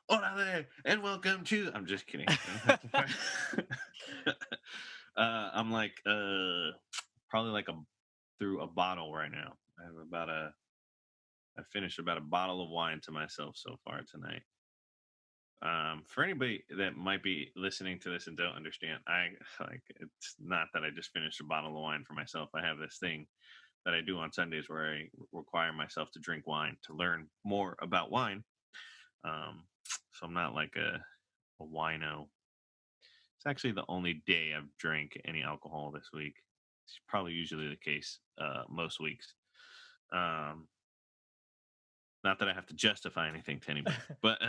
Hola there, and welcome to. I'm just kidding. I'm like probably like through a bottle right now. I finished about a bottle of wine to myself so far tonight. For anybody that might be listening to this and don't understand, I like it's not that I just finished a bottle of wine for myself. I have this thing that I do on Sundays where I require myself to drink wine to learn more about wine. Um, so I'm not like a wino. It's actually the only day I've drank any alcohol this week. It's probably usually the case most weeks. Um, Not that I have to justify anything to anybody, but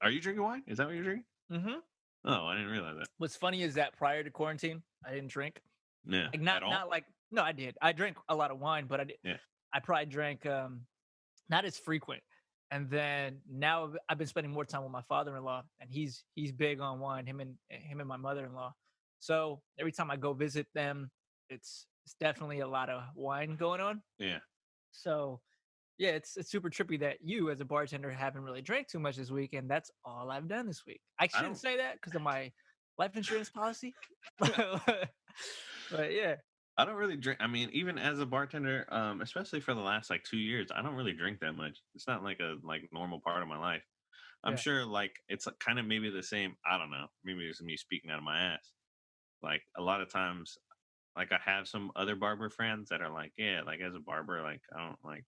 are you drinking wine? Is that what you're drinking? hmm Oh, I didn't realize that. What's funny is that prior to quarantine, I didn't drink. Yeah, Like at all. not like no, I did. I drank a lot of wine, but Yeah. I probably drank not as frequent. And then now I've been spending more time with my father-in-law, and he's big on wine. Him and my mother-in-law. So every time I go visit them, it's definitely a lot of wine going on. Yeah. So yeah, it's super trippy that you as a bartender haven't really drank too much this week, and that's all I've done this week. I I shouldn't don't. say that because of my life insurance policy, but yeah, I don't really drink. I mean, even as a bartender, especially for the last like 2 years, I don't really drink that much. It's not like a normal part of my life. I'm yeah, sure like it's kind of maybe the same. I don't know. Maybe it's me speaking out of my ass. Like a lot of times, like I have some other barber friends that are like, yeah, like as a barber, like I don't like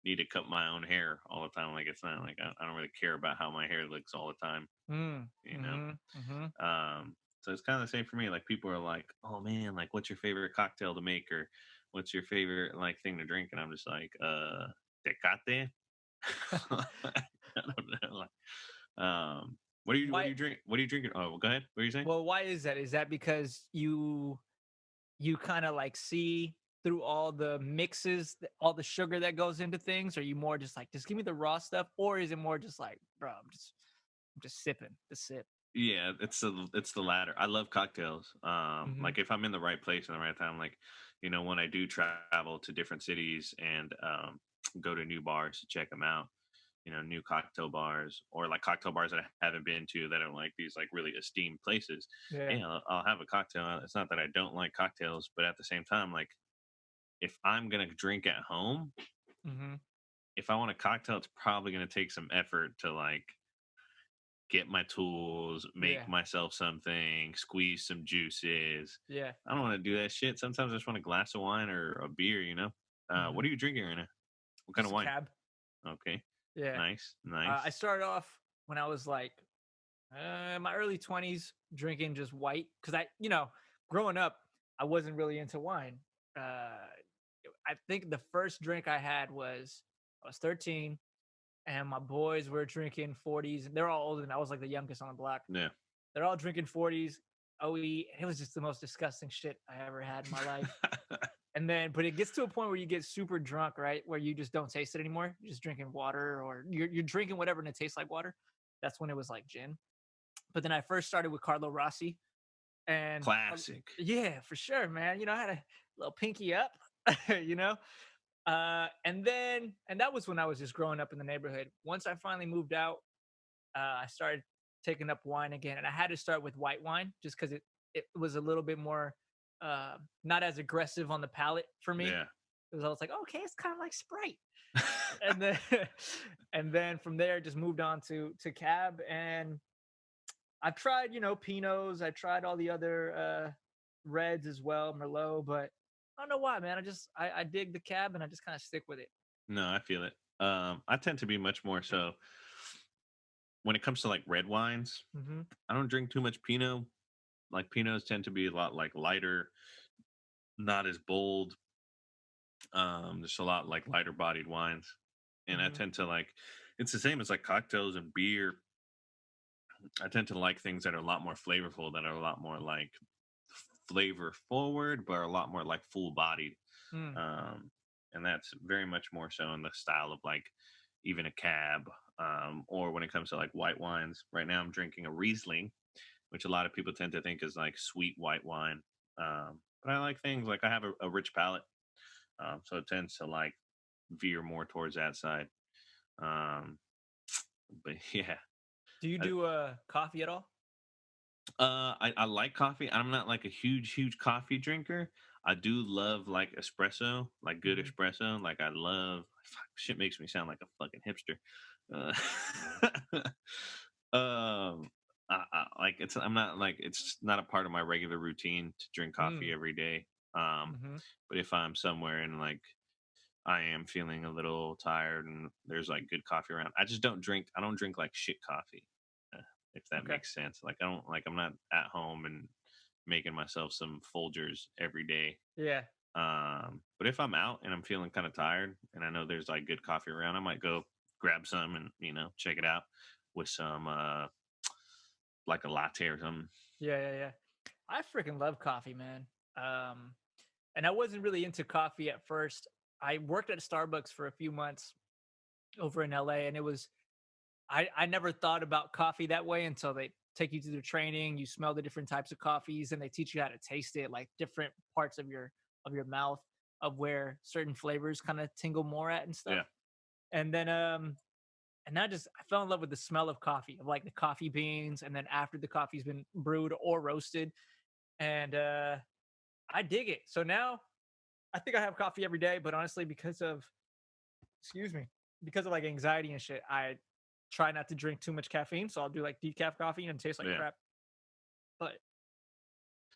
need to cut my own hair all the time. Like it's not like I don't really care about how my hair looks all the time, you know. mm-hmm. So it's kind of the same for me. Like people are like, oh man, like what's your favorite cocktail to make, or what's your favorite like thing to drink, and I'm just like, tecate. I don't know. Like, what do Why? you drink? What are you drinking? Oh, well, go ahead. What are you saying? Well, why is that? Is that because you kind of like see through all the mixes, all the sugar that goes into things? Or are you more just like, just give me the raw stuff, or is it more just like, bro, I'm just sipping the sip? Yeah, it's the latter. I love cocktails. Mm-hmm. Like if I'm in the right place in the right time, like when I do travel to different cities and go to new bars to check them out, new cocktail bars or like cocktail bars that I haven't been to that are like these like really esteemed places. Yeah. Yeah, I'll have a cocktail. It's not that I don't like cocktails, but at the same time, like if I'm gonna drink at home, Mm-hmm. if I want a cocktail, it's probably gonna take some effort to like get my tools, make Yeah. myself something, squeeze some juices. Yeah. I don't want to do that shit. Sometimes I just want a glass of wine or a beer. Mm-hmm. What are you drinking right now? What kind Just of a wine? cab. Okay. Yeah. Nice. I Nice. started off when I was like in my early 20s drinking just white because growing up, I wasn't really into wine. I think the first drink I had was I was 13 and my boys were drinking 40s. And they're all older than I was like the youngest on the block. Yeah. They're all drinking 40s. OE. It was just the most disgusting shit I ever had in my life. And then, but it gets to a point where you get super drunk, right? Where you just don't taste it anymore. You're just drinking water or you're drinking whatever and it tastes like water. That's when it was like gin. But then I first started with Carlo Rossi, and Classic. yeah, for sure, man. I had a little pinky up, you know. And that was when I was just growing up in the neighborhood. Once I finally moved out, I started taking up wine again, and I had to start with white wine just because it was a little bit more not as aggressive on the palate for me. Yeah. It was I was like, okay, it's kind of like Sprite, and then and then from there just moved on to Cab, and I've tried Pinots, I tried all the other reds as well, Merlot, but I don't know why, man. I dig the Cab, and I just kind of stick with it. No, I feel it. I tend to be much more so when it comes to like red wines. hmm I don't drink too much Pinot. Like Pinots tend to be a lot like lighter, not as bold. There's a lot like lighter bodied wines, and I hmm tend to like. It's the same as like cocktails and beer. I tend to like things that are a lot more flavorful, that are a lot more like flavor forward, but are a lot more like full bodied. Mm. Um, and that's very much more so in the style of like even a cab, or when it comes to like white wines. Right now, I'm drinking a Riesling, which a lot of people tend to think is like sweet white wine. But I like things like I have a rich palate, so it tends to like veer more towards that side. Um, but yeah, Do you do coffee at all? I like coffee. I'm not like a huge coffee drinker. I do love like espresso, like good Hmm. espresso. Like I love shit makes me sound like a fucking hipster. um, like I'm not like it's not a part of my regular routine to drink coffee Mm. every day. Hmm. But if I'm somewhere and like I am feeling a little tired and there's like good coffee around, I just don't drink. I don't drink like shit coffee, uh, if that Okay. makes sense. Like I don't like I'm not at home and making myself some Folgers every day. Yeah. But if I'm out and I'm feeling kind of tired and I know there's like good coffee around, I might go grab some and check it out with some like a latte or something. Yeah. Yeah. Yeah. I freaking love coffee, man. Um, and I wasn't really into coffee at first. I worked at Starbucks for a few months over in LA, and I never thought about coffee that way until they take you to the training. You smell the different types of coffees, and they teach you how to taste it, like different parts of your mouth of where certain flavors kind of tingle more at and stuff. Yeah, And then and I fell in love with the smell of coffee, of like the coffee beans, and then after the coffee's been brewed or roasted, and I dig it. So now I think I have coffee every day, but honestly, because of excuse me, because of like anxiety and shit, I try not to drink too much caffeine. So I'll do like decaf coffee and it tastes like yeah. crap, but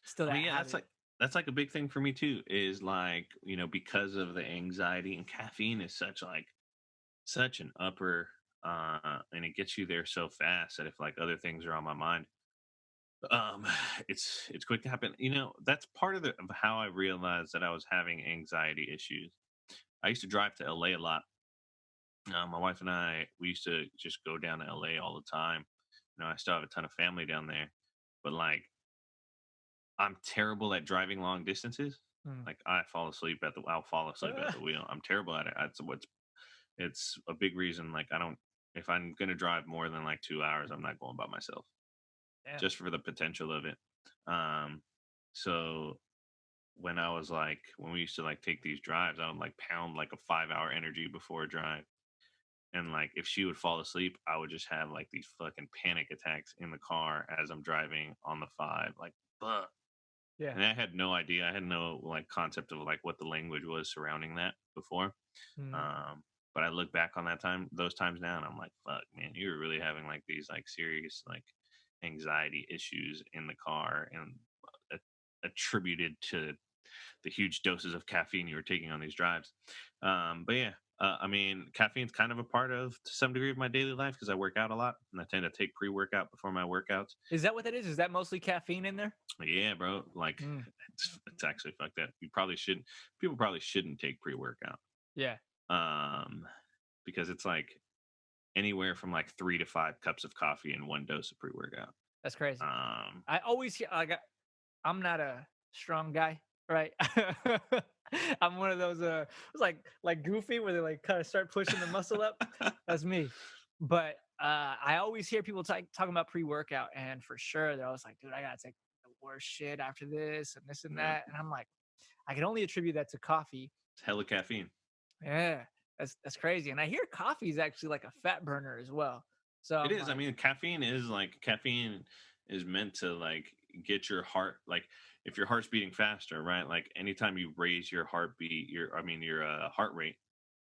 still I that mean, yeah, habit. that's like a big thing for me too. Is like because of the anxiety and caffeine is such an upper, and it gets you there so fast that if like other things are on my mind, um, it's quick to happen. That's part of of how I realized that I was having anxiety issues. I used to drive to LA a lot. My wife and I, we used to just go down to LA all the time. I still have a ton of family down there, but like I'm terrible at driving long distances. Mm. Like I'll fall asleep at the wheel. I'm terrible at it. It's a big reason. Like I don't, if I'm going to drive more than like 2 hours, I'm not going by myself Damn. just for the potential of it. Um, so when we used to like take these drives, I would like pound like a 5 hour energy before a drive. And like if she would fall asleep, I would just have like these fucking panic attacks in the car as I'm driving on the five. Like, fuck. Yeah. And I had no idea. I had no like concept of like what the language was surrounding that before. Mm. Um, but I look back on those times now, and I'm like, fuck, man, you were really having like these like serious like anxiety issues in the car, and attributed to the huge doses of caffeine you were taking on these drives. But yeah, I mean, caffeine's kind of a part of to some degree of my daily life because I work out a lot and I tend to take pre-workout before my workouts. Is that what that is? Is that mostly caffeine in there? Yeah, bro. Like Mm. it's actually fucked up. You probably shouldn't. People probably shouldn't take pre-workout. Yeah. Um, because it's like anywhere from like 3 to 5 cups of coffee and one dose of pre-workout. That's crazy. Um, I always hear like I'm not a strong guy, right? I'm one of those it's like goofy where they like kind of start pushing the muscle up. That's me. But I always hear people talking about pre-workout, and for sure they're always like, dude, I gotta take the worst shit after this and yeah, that. And I'm like, I can only attribute that to coffee. it's hella caffeine. Yeah, that's crazy. And I hear coffee is actually like a fat burner as well. So It I'm is. I like, mean, caffeine is meant to like get your heart like if your heart's beating faster, right? Like anytime you raise your heartbeat, your heart rate,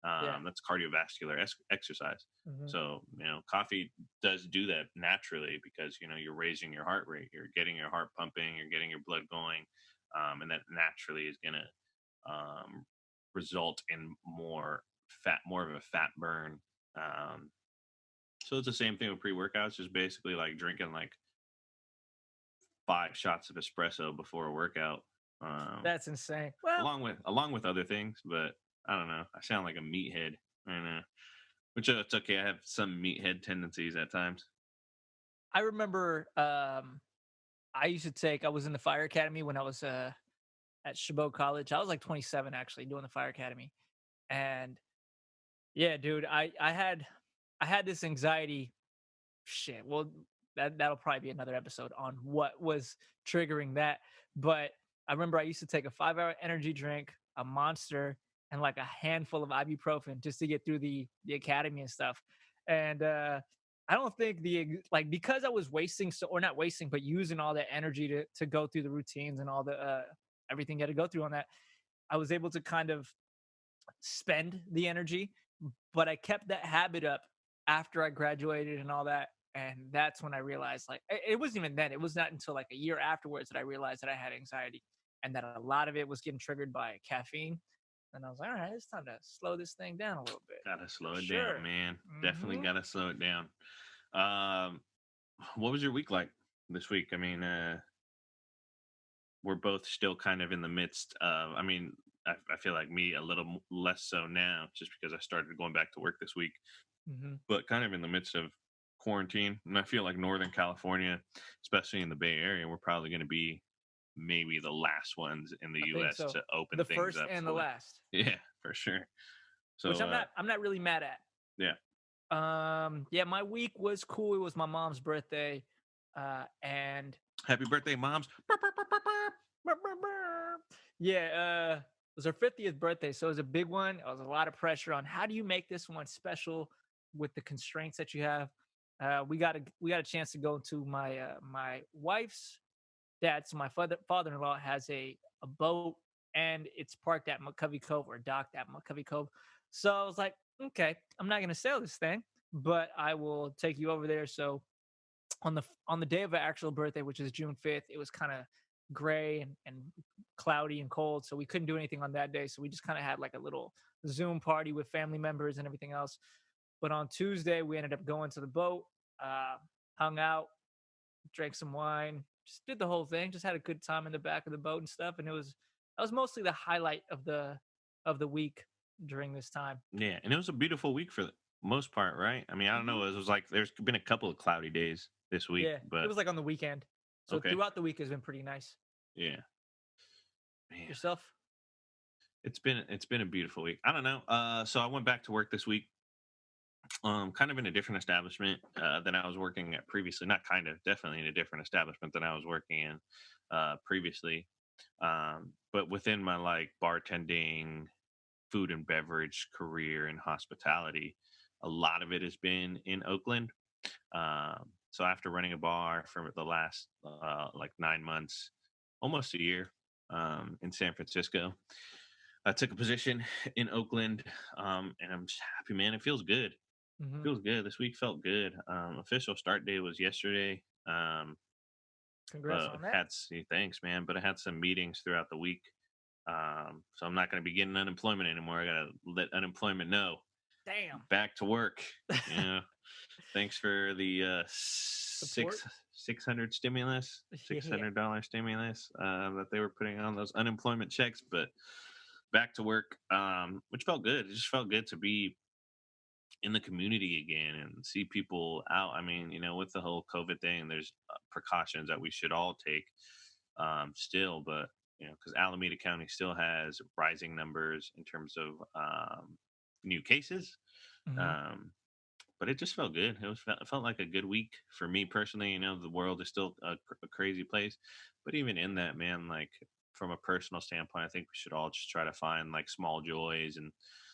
yeah. that's cardiovascular exercise. Hmm. So coffee does do that naturally because you're raising your heart rate, you're getting your heart pumping, you're getting your blood going, and that naturally is gonna um, result in more of a fat burn. Um, so it's the same thing with pre-workouts, just basically like drinking like 5 shots of espresso before a workout, um, That's insane. Well, along with other things. But I don't know. I sound like a meathead. I know, which it's okay. I have some meathead tendencies at times. I remember I was in the fire academy when I was at Chabot College. I was like 27 actually doing the fire academy. And yeah, dude, I had this anxiety shit. Well, that'll probably be another episode on what was triggering that. But I remember I used to take a 5 hour energy drink, a monster, and like a handful of ibuprofen just to get through the academy and stuff. And I don't think like because I was wasting so or not wasting, but using all that energy to go through the routines and all the everything you had to go through on that. I was able to kind of spend the energy, but I kept that habit up after I graduated and all that. And that's when I realized, like, it wasn't even then. It was not until like a year afterwards that I realized that I had anxiety and that a lot of it was getting triggered by caffeine. And I was like, all right, it's time to slow this thing down a little bit. Gotta slow For it down, sure. man. Definitely Hmm. gotta slow it down. Um, what was your week like this week? I mean, we're both still kind of in the midst of. I mean, I feel like me a little less so now, just because I started going back to work this week. Hmm. But kind of in the midst of quarantine, and I feel like Northern California, especially in the Bay Area, we're probably going to be maybe the last ones in the I think U.S. so. to open The things first up and the fully. last, Yeah, for sure. which So, I'm not really mad at. yeah, Yeah, my week was cool. It was my mom's birthday. And happy birthday, moms! yeah, it was her 50th birthday, so it was a big one. It was a lot of pressure on how do you make this one special with the constraints that you have. We got a chance to go to my wife's dad. So my father-in-law has a boat, and it's parked at McCovey Cove or docked at McCovey Cove. So I was like, okay, I'm not gonna sail this thing, but I will take you over there. So on the day of her actual birthday, which is June 5th, it was kind of gray and cloudy and cold, so we couldn't do anything on that day. So we just kind of had like a little Zoom party with family members and everything else. But on Tuesday, we ended up going to the boat, uh, hung out, drank some wine, just did the whole thing. Just had a good time in the back of the boat and stuff. And it was that was mostly the highlight of the week during this time. Yeah, and it was a beautiful week for the most part, right? I mean, I don't Hmm. know. It was like there's been a couple of cloudy days this week, Yeah, it but was like on the weekend. So okay, throughout the week has been pretty nice. yeah, man, Yourself? it's been a beautiful week. I don't know. So I went back to work this week, kind of in a different establishment than I was working at previously. Not kind of, definitely in a different establishment than I was working in previously. But within my like bartending, food and beverage career in hospitality, a lot of it has been in Oakland. So after running a bar for the last like 9 months, almost a year in San Francisco, I took a position in Oakland, and I'm just happy, man. It feels good. Hmm. Feels good. This week felt good. Official start day was yesterday. Congrats But on that. had thanks, man. But I had some meetings throughout the week, so I'm not going to be getting unemployment anymore. I got to let unemployment know. Damn. Back to work. Yeah. Thanks for the Support? 600 stimulus, six Yeah. hundred dollar stimulus that they were putting on those unemployment checks. But back to work, which felt good. It just felt good to be in the community again and see people out. I mean, with the whole COVID thing, there's precautions that we should all take still, but because Alameda County still has rising numbers in terms of new cases. Hmm. Um, but it just felt good. It felt like a good week for me personally. The world is still a crazy place, but even in that, man, like from a personal standpoint, I think we should all just try to find like small joys and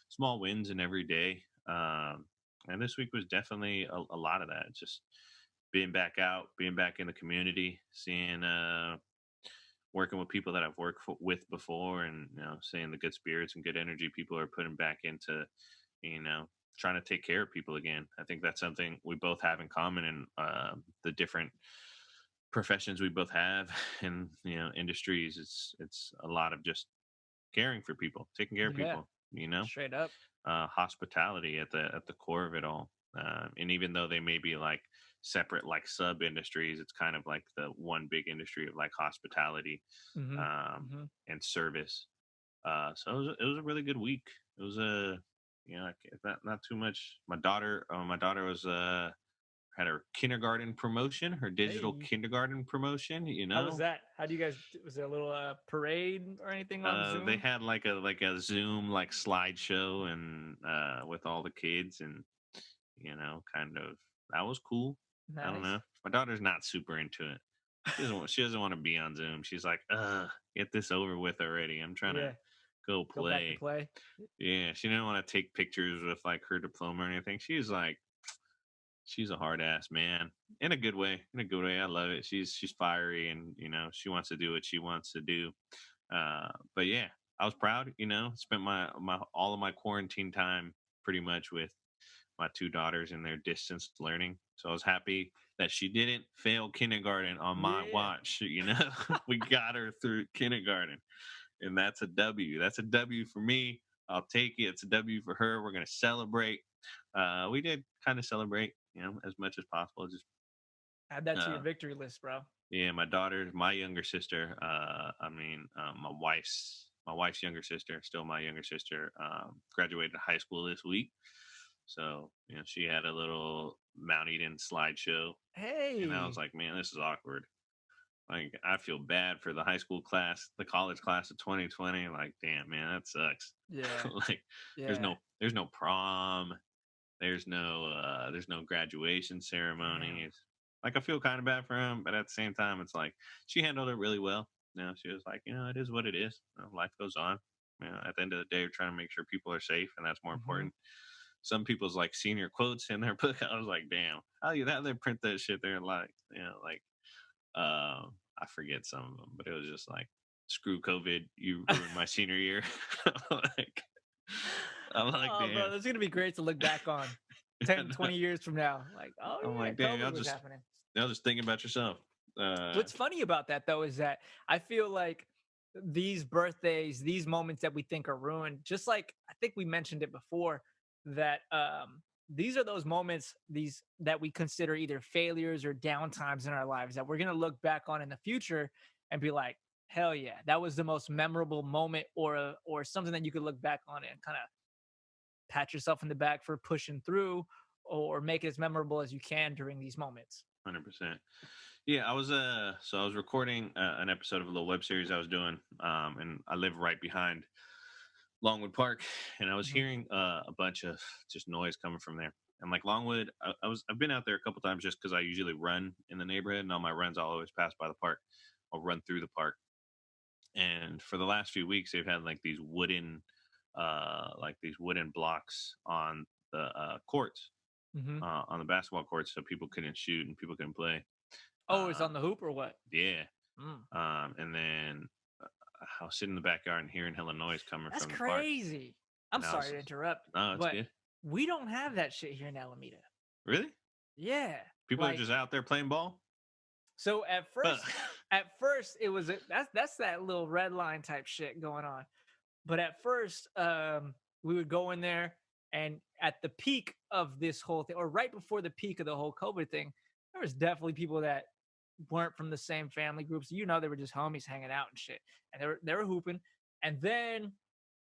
small wins in every day. And this week was definitely a lot of that. Just being back out, being back in the community, seeing, working with people that I've worked with before, and seeing the good spirits and good energy people are putting back into, you know, trying to take care of people again. I think that's something we both have in common in the different professions we both have and industries. It's a lot of just caring for people, taking care of Yeah. people. Straight up. Hospitality at the core of it all. And even though they may be like separate, like sub industries, it's kind of like the one big industry of like hospitality Hmm. um, Hmm. and service. So it was a really good week. It was a not too much. My daughter was had her kindergarten promotion, her digital Hey, kindergarten promotion. how was that? How do you guys? Was there a little parade or anything on They Zoom? had like a Zoom like slideshow and with all the kids, and kind of that was cool. I don't Nice. know. My daughter's not super into it. She doesn't want to be on Zoom. She's like, get this over with already. I'm trying to Yeah. go Go back to play. play. Yeah, she didn't want to take pictures with like her diploma or anything. She's like, She's a hard ass, man, in a good way. In a good way, I love it. She's fiery, and she wants to do what she wants to do. But yeah, I was proud. Spent my all of my quarantine time pretty much with my two daughters in their distance learning. So I was happy that she didn't fail kindergarten on my Yeah. watch. We got her through kindergarten, and that's a W. That's a W for me. I'll take it. It's a W for her. We're gonna celebrate. We did kind of celebrate, as much as possible. Just Add that to your uh, victory list, bro. yeah, my daughter, my younger sister. My wife's younger sister, still my younger sister, graduated high school this week. So she had a little Mount Eden slideshow, and I was Hey. like, man, this is awkward. Like, I feel bad for the high school class, the college class of 2020. Like, damn, man, that sucks. Yeah. Like, there's Yeah. no prom, there's no graduation ceremony. Damn. It's like, I feel kind of bad for him, but at the same time, it's like she handled it really well. She was like, it is what it is. Life goes on. At the end of the day, we're trying to make sure people are safe, and that's more Hmm. important. Some people's like senior quotes in their book. I was like, damn, how they print that shit there? Like, I forget some of them, but it was just like, screw COVID, you ruined my senior year. like, I'm like, Oh, bro, damn. that's gonna be great to look back on 10, 20 years from now. Like, oh I'm yeah, like, damn, COVID was happening. y'all just thinking about yourself. What's funny about that though is that I feel like these birthdays, these moments that we think are ruined, just like I think we mentioned it before, that these are those moments these that we consider either failures or downtimes in our lives that we're gonna look back on in the future and be like, hell yeah, that was the most memorable moment, or something that you could look back on and kind of pat yourself in the back for pushing through or make it as memorable as you can during these moments. 100%. Yeah, I was recording an episode of a little web series I was doing, and I live right behind Longwood Park, and I was Mhm. hearing a bunch of just noise coming from there. And like Longwood, I've been out there a couple times just because I usually run in the neighborhood, and on my runs I'll always pass by the park. I'll run through the park, and for the last few weeks they've had like these wooden blocks on the courts, Mhm. on the basketball courts, so people couldn't shoot and people couldn't play. Oh, it's Uh, on the hoop or what? yeah, Mm. and then I was sitting in the backyard and hearing hella noise coming That's from the park, crazy. I'm and I was sorry to just, interrupt, no, it's but good. we don't have that shit here in Alameda. Really? Yeah. People are Like, just out there playing ball? so at Huh. first it was that's that little red line type shit going on. But at first, we would go in there, and at the peak of this whole thing, or right before the peak of the whole COVID thing, there was definitely people that weren't from the same family groups. They were just homies hanging out and shit, and they were hooping. And then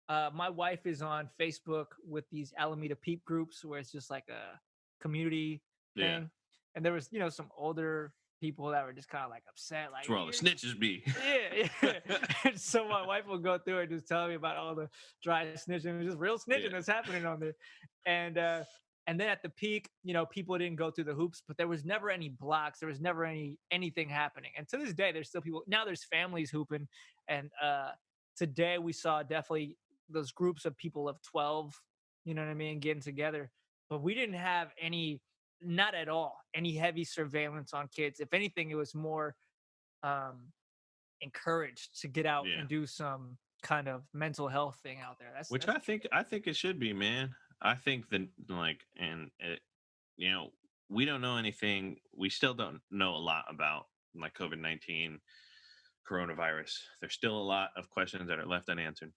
my wife is on Facebook with these Alameda Peep groups where it's just like a community Yeah. thing. And there was, some older people that were just kind of like upset, like, That's where all the snitches be. yeah, yeah. And so my wife will go through and just tell me about all the dry snitching, just real snitching Yeah. that's happening on there. And and then at the peak, people didn't go through the hoops, but there was never any blocks. There was never anything happening. And to this day, there's still people. Now there's families hooping. And today we saw definitely those groups of people of 12, you know what I mean, getting together. But we didn't have any, not at all, any heavy surveillance on kids. If anything, it was more um encouraged to get out Yeah. and do some kind of mental health thing out there. That's Which that's I think it should be, man. I think that, like, and you know, we don't know anything. We still don't know a lot about, like, COVID-19, coronavirus. There's still a lot of questions that are left unanswered.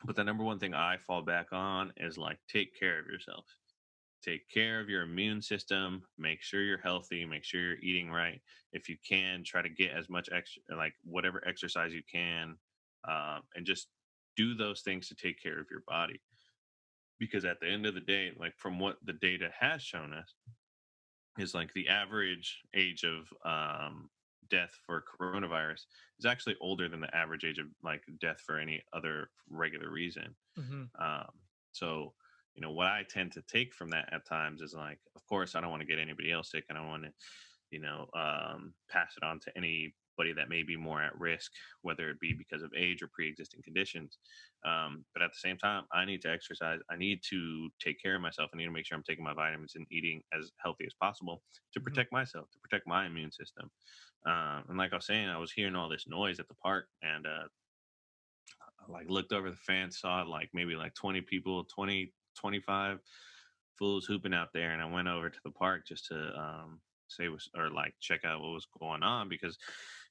But the number one thing I fall back on is, like, take care of yourself. Take care of your immune system. Make sure you're healthy. Make sure you're eating right. If you can, try to get as much extra, like, whatever exercise you can, and just do those things to take care of your body. Because at the end of the day, like, from what the data has shown us, is like the average age of death for coronavirus is actually older than the average age of, like, death for any other regular reason. Mhm. Um, so, what I tend to take from that at times is, like, of course, I don't want to get anybody else sick. I don't want to, pass it on to anybody that may be more at risk, whether it be because of age or pre-existing conditions. But at the same time, I need to exercise. I need to take care of myself. I need to make sure I'm taking my vitamins and eating as healthy as possible to Mhm. protect myself, to protect my immune system. And like I was saying, I was hearing all this noise at the park, and I like looked over the fence, saw like maybe like 20 people, 20, 25 fools hooping out there, and I went over to the park just to say was or like check out what was going on because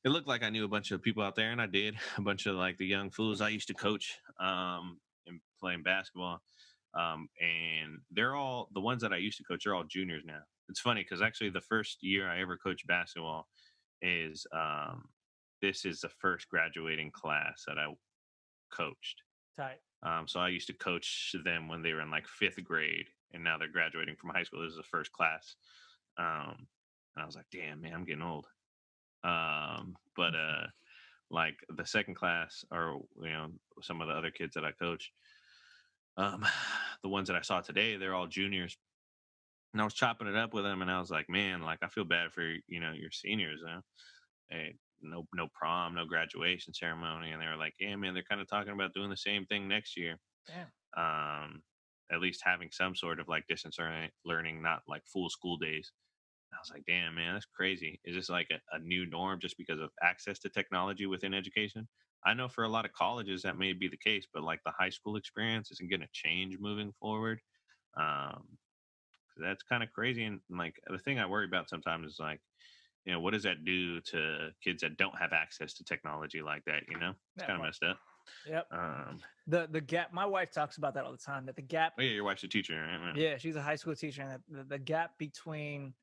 it looked like I knew a bunch of people out there, and I did. A bunch of like the young fools I used to coach and playing basketball. And they're all the ones that I used to coach are all juniors now. It's funny because actually the first year I ever coached basketball is this is the first graduating class that I coached. Tight. So I used to coach them when they were in like fifth grade, and now they're graduating from high school. This is the first class, and I was like, "Damn, man, I'm getting old." But like the second class, or some of the other kids that I coach, um, the ones that I saw today, they're all juniors, and I was chopping it up with them, and I was like, "Man, like I feel bad for your seniors, hey, no prom, no graduation ceremony," and they were like, "Yeah, man, they're kind of talking about doing the same thing next year." Damn. um at least having some sort of like distance learning, not like full school days. I was like, damn, man, that's crazy. Is this like a new norm just because of access to technology within education? I know for a lot of colleges that may be the case, but like the high school experience isn't going to change moving forward. um that's kind of crazy. And like the thing I worry about sometimes is like, what does that do to kids that don't have access to technology like that? It's Yeah. kind of Well, messed up. yep. um The gap. My wife talks about that all the time. That the gap. oh yeah, your wife's a teacher, right? Yeah, she's a high school teacher, and the gap between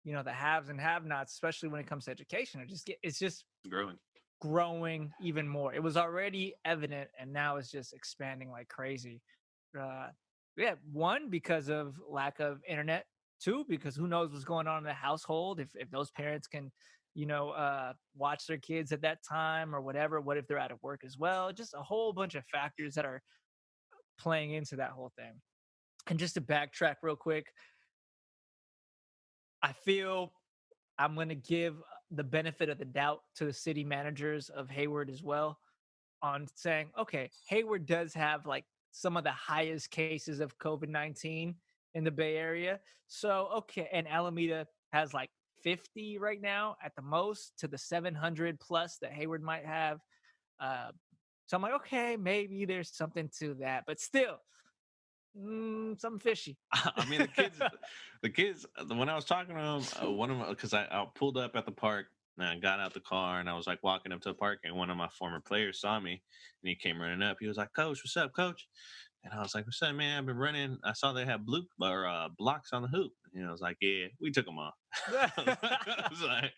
the haves and have-nots, especially when it comes to education, it's just Growing. growing even more. It was already evident, and now it's just expanding like crazy. Uh, yeah, one because of lack of internet. Two because who knows what's going on in the household if those parents can, watch their kids at that time or whatever. What if they're out of work as well? Just a whole bunch of factors that are playing into that whole thing. And just to backtrack real quick, I feel I'm going to give the benefit of the doubt to the city managers of Hayward as well on saying, okay, Hayward does have like some of the highest cases of COVID-19 in the Bay Area. So, okay. And Alameda has like 50 right now at the most to the 700 plus that Hayward might have. Uh, so I'm like, okay, maybe there's something to that, but still, something fishy. I mean, the kids. When I was talking to them, one of them, because I pulled up at the park and I got out the car and I was like walking up to the park, and one of my former players saw me and he came running up. He was like, "Coach, what's up, Coach?" And I was like, "What's up, man? I've been running. I saw they had blue or blocks on the hoop." And I was like, "Yeah, we took them off." I was like,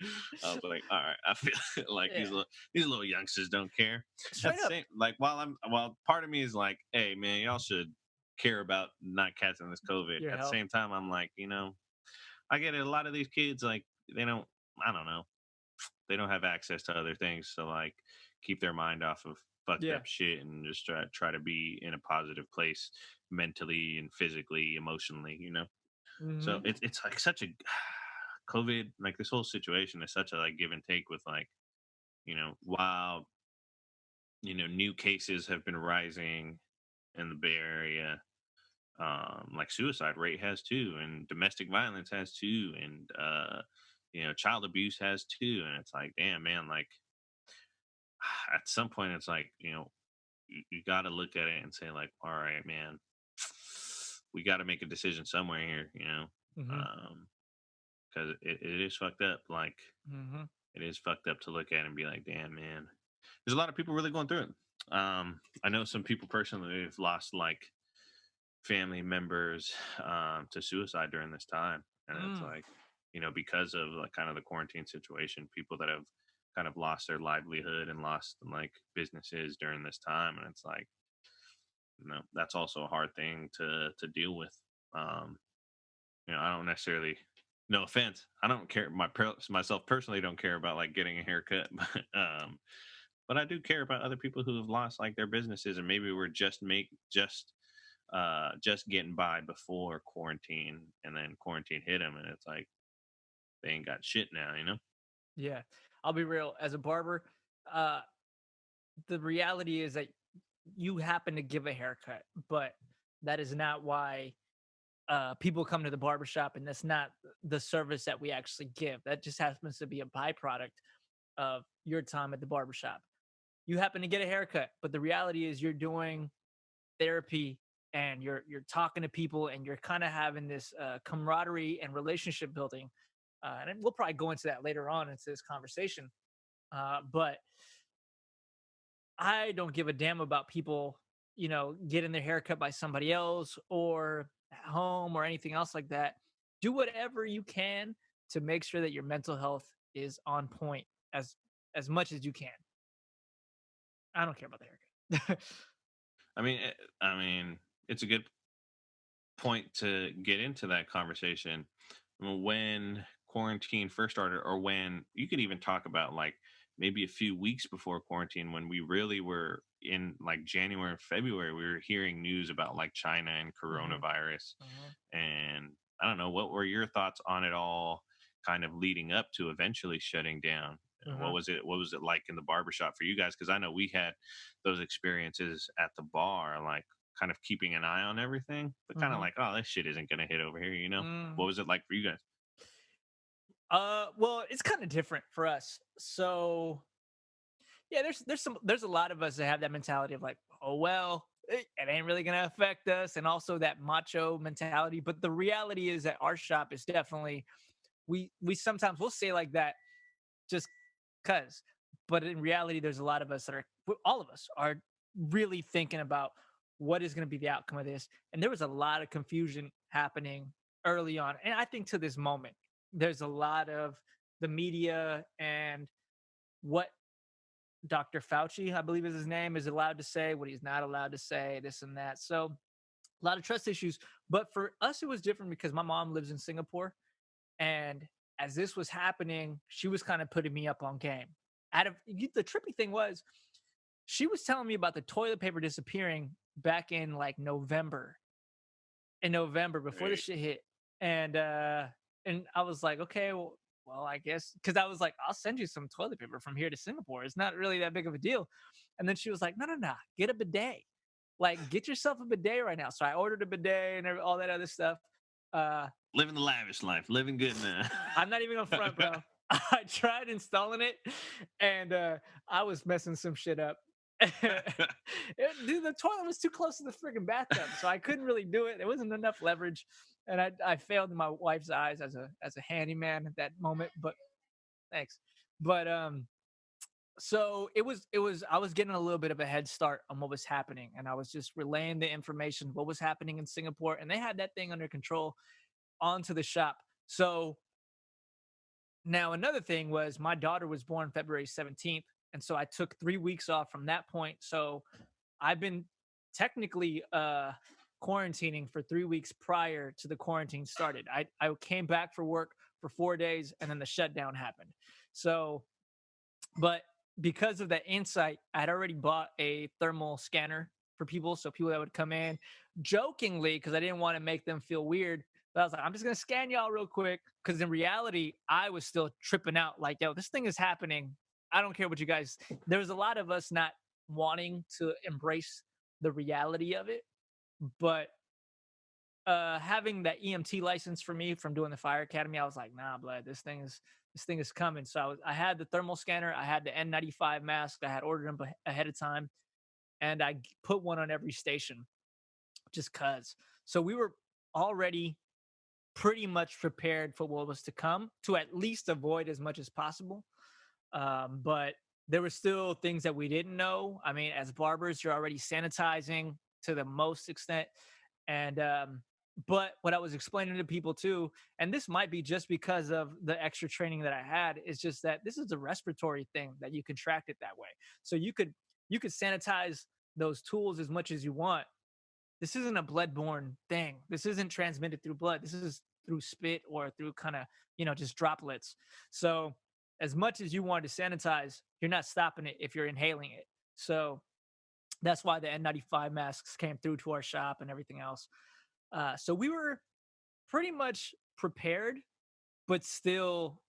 "All right." I feel like Yeah, these little youngsters don't care. At straight the up. same, like while part of me is like, "Hey, man, y'all should care about not catching this COVID." Your At the health. same time, I'm like, I get it. A lot of these kids, like, they don't, I don't know, they don't have access to other things to like keep their mind off of fucked Yeah. up shit and just try to be in a positive place mentally and physically, emotionally. So Hmm. it's like such a COVID, like this whole situation is such a like give and take with like, while, new cases have been rising in the Bay Area, like suicide rate has too, and domestic violence has too, and child abuse has too. And it's like, damn, man, like at some point it's like, you got to look at it and say like, all right, man, we got to make a decision somewhere here, Hmm. um because it is fucked up. Like, Hmm. it is fucked up to look at and be like, damn, man, there's a lot of people really going through it. I know some people personally have lost like family members to suicide during this time, and it's Mm. like, because of like kind of the quarantine situation, people that have kind of lost their livelihood and lost like businesses during this time. And it's like, that's also a hard thing to deal with. um I don't necessarily, no offense, I don't care, myself personally don't care about like getting a haircut, but I do care about other people who have lost like their businesses, and maybe we're just getting by before quarantine, and then quarantine hit them, and it's like they ain't got shit now. Yeah. I'll be real. As a barber, uh, the reality is that you happen to give a haircut, but that is not why people come to the barbershop, and that's not the service that we actually give. That just happens to be a byproduct of your time at the barbershop. You happen to get a haircut, but the reality is you're doing therapy and you're talking to people and you're kind of having this camaraderie and relationship building. And we'll probably go into that later on into this conversation. But I don't give a damn about people, getting their hair cut by somebody else or at home or anything else like that. Do whatever you can to make sure that your mental health is on point as much as you can. I don't care about the haircut. I mean, it's a good point to get into that conversation. When quarantine first started, or when you could even talk about like maybe a few weeks before quarantine, when we really were in like January and February, we were hearing news about like China and Hmm. coronavirus. Hmm. And I don't know, what were your thoughts on it all kind of leading up to eventually shutting down? Hmm. What was it like in the barbershop for you guys? Because I know we had those experiences at the bar, like kind of keeping an eye on everything, but kind of Hmm. like, oh, this shit isn't gonna hit over here, you know? What Mm. was it like for you guys? Well, it's kind of different for us. So yeah, there's a lot of us that have that mentality of like, oh well, it ain't really gonna affect us, and also that macho mentality. But the reality is that our shop is definitely we sometimes we'll say like that just cuz, but in reality, there's a lot of us that are all of us are really thinking about what is going to be the outcome of this, and there was a lot of confusion happening early on, and I think to this moment, there's a lot of the media and what Dr. Fauci, I believe is his name, is allowed to say, what he's not allowed to say, this and that. So a lot of trust issues. But for us, it was different because my mom lives in Singapore. And as this was happening, she was kind of putting me up on game. The trippy thing was, she was telling me about the toilet paper disappearing back in like November, in November before the Right. shit hit. And I was like, okay, well, I guess because I was like, I'll send you some toilet paper from here to Singapore. It's not really that big of a deal. And then she was like, no, no, no, get a bidet. Like, get yourself a bidet right now. So I ordered a bidet and all that other stuff. Uh, Living the lavish life, living good now. I'm not even on front, bro. I tried installing it, and I was messing some shit up. Dude, the toilet was too close to the freaking bathtub, so I couldn't really do it. There wasn't enough leverage, and I failed in my wife's eyes as a handyman at that moment. But thanks. But so it was I was getting a little bit of a head start on what was happening, and I was just relaying the information what was happening in Singapore, and they had that thing under control onto the shop. So now, another thing was my daughter was born February 17th. And so I took 3 weeks off from that point. So I've been technically quarantining for 3 weeks prior to the quarantine started. I came back for work for 4 days and then the shutdown happened. So, but because of that insight, I'd already bought a thermal scanner for people. So people that would come in jokingly, because I didn't want to make them feel weird. But I was like, I'm just going to scan y'all real quick. Because in reality, I was still tripping out like, yo, this thing is happening. I don't care what you guys, there was a lot of us not wanting to embrace the reality of it. But having that EMT license for me from doing the fire academy, I was like, nah, blood, this thing is coming. So I had the thermal scanner, I had the N95 mask, I had ordered them ahead of time, and put one on every station just cuz. So we were already pretty much prepared for what was to come to at least avoid as much as possible. But there were still things that we didn't know. I mean, as barbers, you're already sanitizing to the most extent. And but what I was explaining to people too, and this might be just because of the extra training that I had, is just that this is a respiratory thing that you contract it that way. So you could sanitize those tools as much as you want. This isn't a bloodborne thing. This isn't transmitted through blood. This is through spit or through kind of, just droplets. So as much as you want to sanitize, you're not stopping it if you're inhaling it. So that's why the N95 masks came through to our shop and everything else. So we were pretty much prepared, but still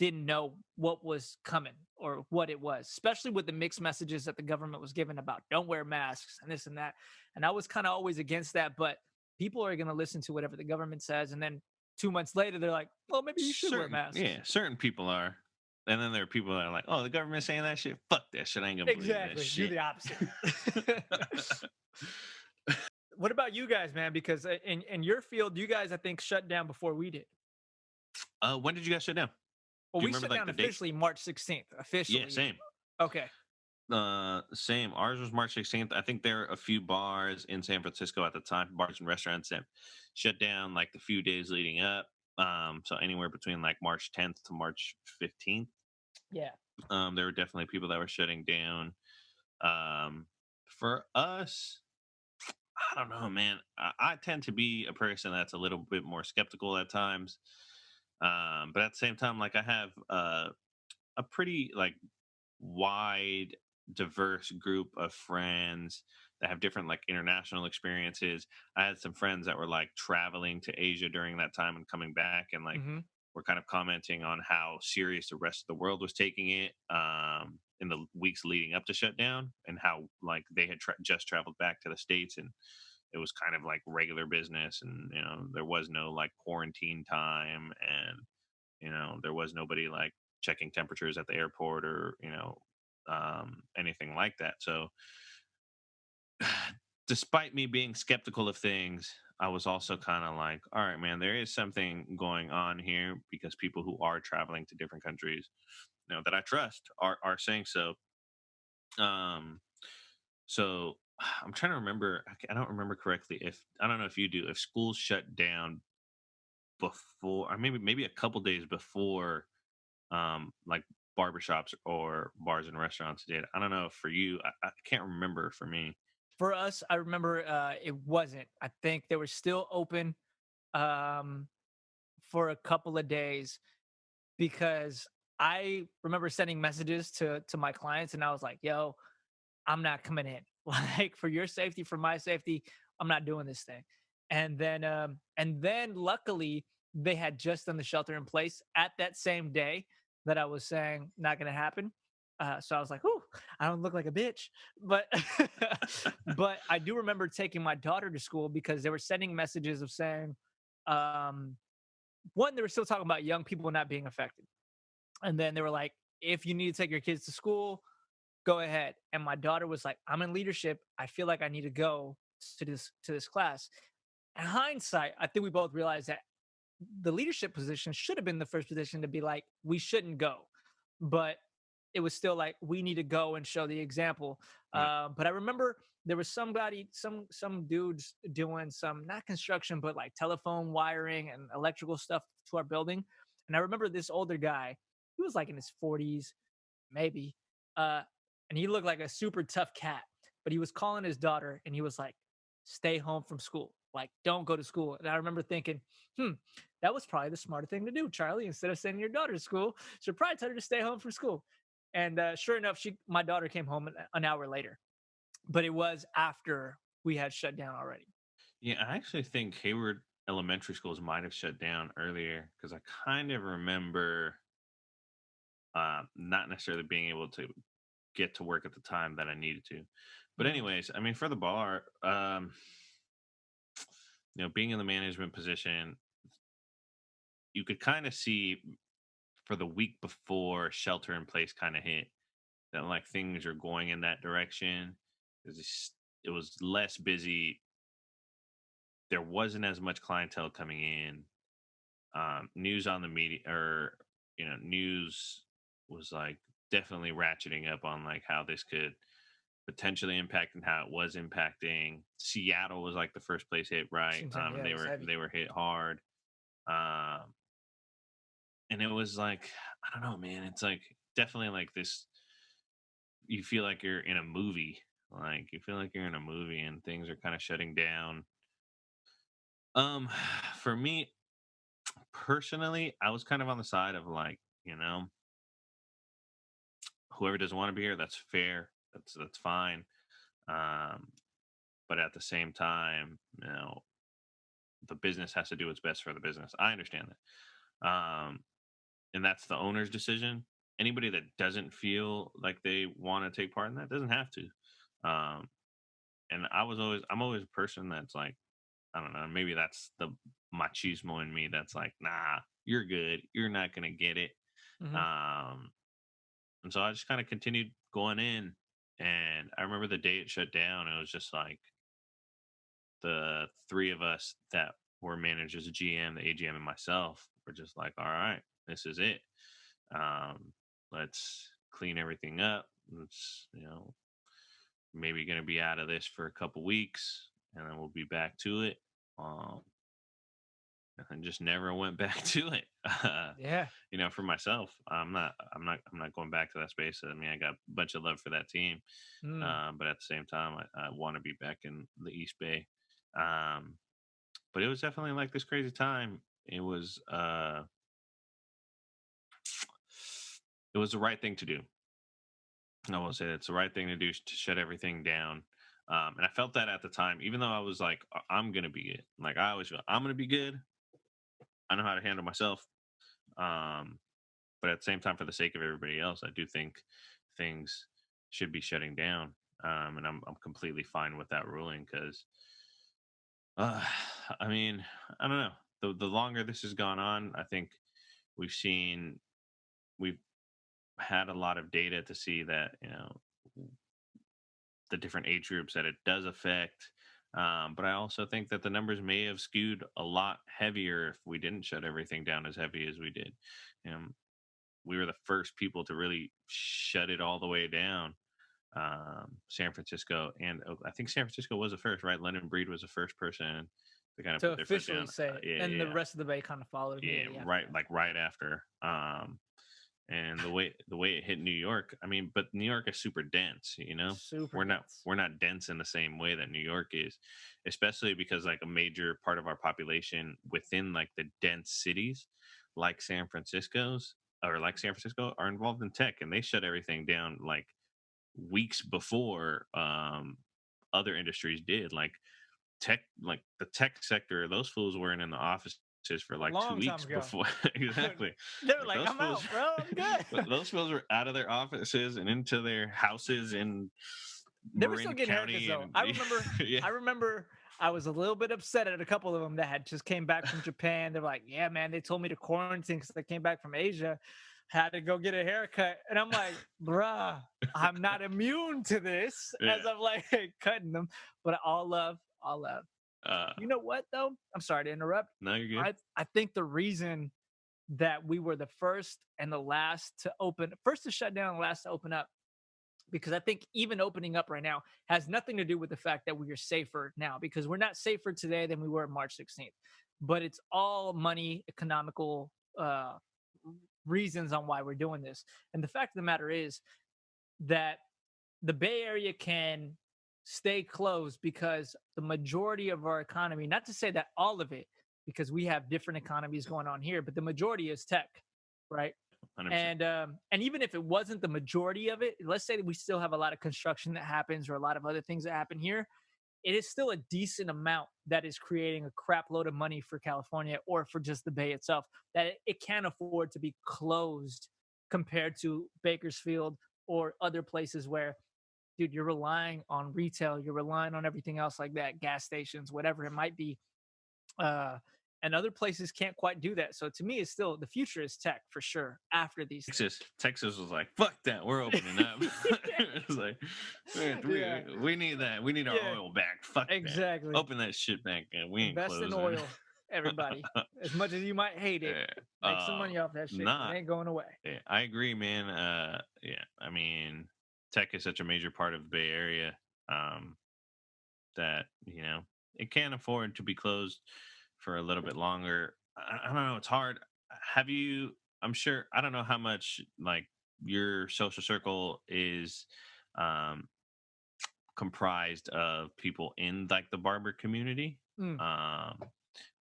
didn't know what was coming or what it was, especially with the mixed messages that the government was giving about don't wear masks and this and that. And I was kind of always against that, but people are going to listen to whatever the government says. And then 2 months later, they're like, well, maybe you should wear masks. Certain people are. And then there are people that are like, oh, the government's saying that shit. Fuck that shit. I ain't gonna believe that Exactly. Do shit. the opposite. What about you guys, man? Because in your field, you guys, I think, shut down before we did. When did you guys shut down? Well, Do you we remember shut like down the date? officially March 16th. Yeah, Officially. same. Okay. Same. Ours was March 16th. I think there are a few bars in San Francisco at the time, bars and restaurants that shut down like the few days leading up. So anywhere between like March 10th to March 15th. Yeah. There were definitely people that were shutting down. For us, I don't know, man. I tend to be a person that's a little bit more skeptical at times. But at the same time, like I have a pretty like wide, diverse group of friends that have different like international experiences. I had some friends that were like traveling to Asia during that time and coming back, and like Hmm. were kind of commenting on how serious the rest of the world was taking it in the weeks leading up to shutdown, and how like they had just traveled back to the States, and it was kind of like regular business, and there was no like quarantine time, and there was nobody like checking temperatures at the airport, or anything like that. So despite me being skeptical of things, I was also kind of like, all right, man, there is something going on here, because people who are traveling to different countries, that I trust are saying so. Um, so I'm trying to remember. I don't remember correctly, if I don't know if you do, if schools shut down before, or maybe a couple days before, like barbershops or bars and restaurants did. I don't know for you. I can't remember for me. For us, I remember it wasn't. I think they were still open um, for a couple of days because I remember sending messages to my clients and I was like, "Yo, I'm not coming in. Like for your safety, for my safety, I'm not doing this thing." And then luckily they had just done the shelter in place at that same day that I was saying not going to happen. So I was like, "Ooh, I don't look like a bitch," but but I do remember taking my daughter to school because they were sending messages of saying, um, one, they were still talking about young people not being affected, and then they were like, "If you need to take your kids to school, go ahead." And my daughter was like, I'm in leadership. I feel like I need to go to this class. In hindsight, I think we both realized that the leadership position should have been the first position to be like, we shouldn't go. But it was still like we need to go and show the example. Yeah. But I remember there was some dudes doing some not construction, but like telephone wiring and electrical stuff to our building. And I remember this older guy, he was like in his 40s, maybe. Uh, and he looked like a super tough cat, but he was calling his daughter and he was like, stay home from school. Like, don't go to school. And I remember thinking, that was probably the smarter thing to do, Charlie. Instead of sending your daughter to school, should probably tell her to stay home from school. And sure enough, my daughter came home an hour later, but it was after we had shut down already. Yeah, I actually think Hayward elementary schools might have shut down earlier, because I kind of remember not necessarily being able to get to work at the time that I needed to. But Mhm. anyways, I mean, for the bar, being in the management position, you could kind of see for the week before shelter in place kind of hit, that like things are going in that direction. It was less busy. There wasn't as much clientele coming in. News on the media, or news was like definitely ratcheting up on like how this could potentially impact, and how it was impacting. Seattle was like the first place hit, right? Seems like, yeah, And it they was were heavy. they were hit hard. Um, and it was like, I don't know, man. It's like definitely like this. You feel like you're in a movie. Like you feel like you're in a movie, and things are kind of shutting down. Um, for me personally, I was kind of on the side of like, whoever doesn't want to be here, that's fair. That's fine. Um, but at the same time, the business has to do what's best for the business. I understand that. and that's the owner's decision. Anybody that doesn't feel like they want to take part in that doesn't have to. Um, and I'm always a person that's like, I don't know, maybe that's the machismo in me that's like, nah, you're good, you're not gonna get it. Hmm. Um, and so I just kind of continued going in. And I remember the day it shut down, it was just like the three of us that were managers, the GM, the AGM, and myself were just like, all right, this is it. Um, let's clean everything up. Let's, maybe going to be out of this for a couple weeks, and then we'll be back to it. Um, and just never went back to it. Yeah. For myself, I'm not going back to that space. I mean, I got a bunch of love for that team, Mm. but at the same time, I want to be back in the East Bay. Um, but it was definitely like this crazy time. It was the right thing to do. I will say that's the right thing to do, to shut everything down. And I felt that at the time, even though I was like, I'm gonna be good. Like I always feel, I'm gonna be good. I know how to handle myself. Um, but at the same time, for the sake of everybody else, I do think things should be shutting down. And I'm completely fine with that ruling because, uh, I mean, I don't know. The longer this has gone on, I think we've seen we've had a lot of data to see that the different age groups that it does affect. But I also think that the numbers may have skewed a lot heavier if we didn't shut everything down as heavy as we did. Um, we were the first people to really shut it all the way down. San Francisco, and I think San Francisco was the first, right? London Breed was the first person to kind of To put their foot officially down. say it, Yeah, and the yeah, rest of the bay kind of followed yeah. immediately after Right, that. like right after. And the way it hit New York, I mean, but New York is super dense, Super we're not dense. we're not dense in the same way that New York is, especially because like a major part of our population within like the dense cities like San Francisco are involved in tech, and they shut everything down like weeks before other industries did. Like the tech sector, those fools weren't in the offices for A like two long time weeks ago. before. Exactly. They're Like like, those I'm fools out, bro. I'm good. those fools were out of their offices and into their houses in They were still Marin getting haircuts County. though. And I remember. yeah, I remember. I was a little bit upset at a couple of them that had just came back from Japan. They're like, "Yeah, man, they told me to quarantine because I came back from Asia, had to go get a haircut," and I'm like, "Bruh, I'm not immune to this." yeah. As I'm like cutting them, but all love, all love. uh You know what though? I'm sorry to interrupt. no, you're good. I think the reason that we were the first and the last to open, first to shut down, and last to open up, because I think even opening up right now has nothing to do with the fact that we are safer now, because we're not safer today than we were March 16th. But it's all money, economical reasons on why we're doing this. And the fact of the matter is that the Bay Area can stay closed because the majority of our economy, not to say that all of it, because we have different economies going on here, but the majority is tech, right? 100%. And even if it wasn't the majority of it, let's say that we still have a lot of construction that happens or a lot of other things that happen here, it is still a decent amount that is creating a crap load of money for California or for just the Bay itself, that it can't afford to be closed compared to Bakersfield or other places where, dude, you're relying on retail, you're relying on everything else like that, gas stations, whatever it might be. Uh, and other places can't quite do that. So to me, it's still the future is tech for sure after these things. Texas was like, fuck that, we're opening up. It's like, Yeah, we need that. We need our yeah, oil back. Fuck that. exactly. Open that shit back, and we ain't Invest in closing. oil, everybody. As much as you might hate it, Yeah. make some money off that shit because it Not. ain't going away. Yeah, I agree, man. Yeah, I mean, tech is such a major part of the Bay Area, um, that it can't afford to be closed for a little bit longer. I don't know. It's hard. Have you? I'm sure. I don't know how much like your social circle is um, comprised of people in like the barber community. Mm. Um,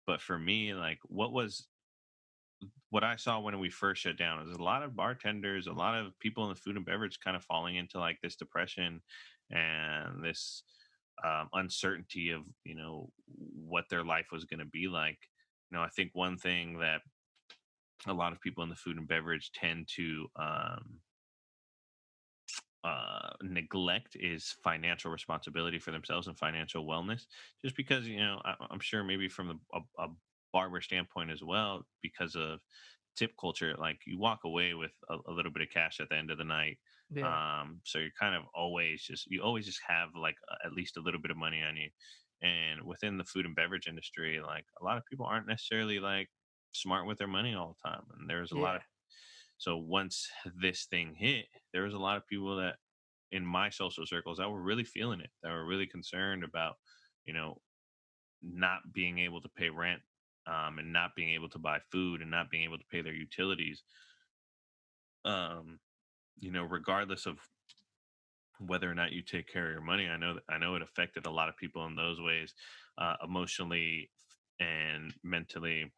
but for me, like, what I saw when we first shut down was a lot of bartenders, a lot of people in the food and beverage kind of falling into like this depression and this uncertainty of what their life was going to be like. I think one thing that a lot of people in the food and beverage tend to neglect is financial responsibility for themselves and financial wellness. Just because, I'm sure maybe from a barber standpoint as well, because of tip culture, like you walk away with a little bit of cash at the end of the night. Yeah, So you're kind of you always just have like at least a little bit of money on you. And within the food and beverage industry, like a lot of people aren't necessarily like smart with their money all the time. And there's a lot yeah, of, so once this thing hit, there was a lot of people that in my social circles that were really feeling it, that were really concerned about, you know, not being able to pay rent, and not being able to buy food and not being able to pay their utilities. Um, regardless of whether or not you take care of your money, I know it affected a lot of people in those ways, emotionally and mentally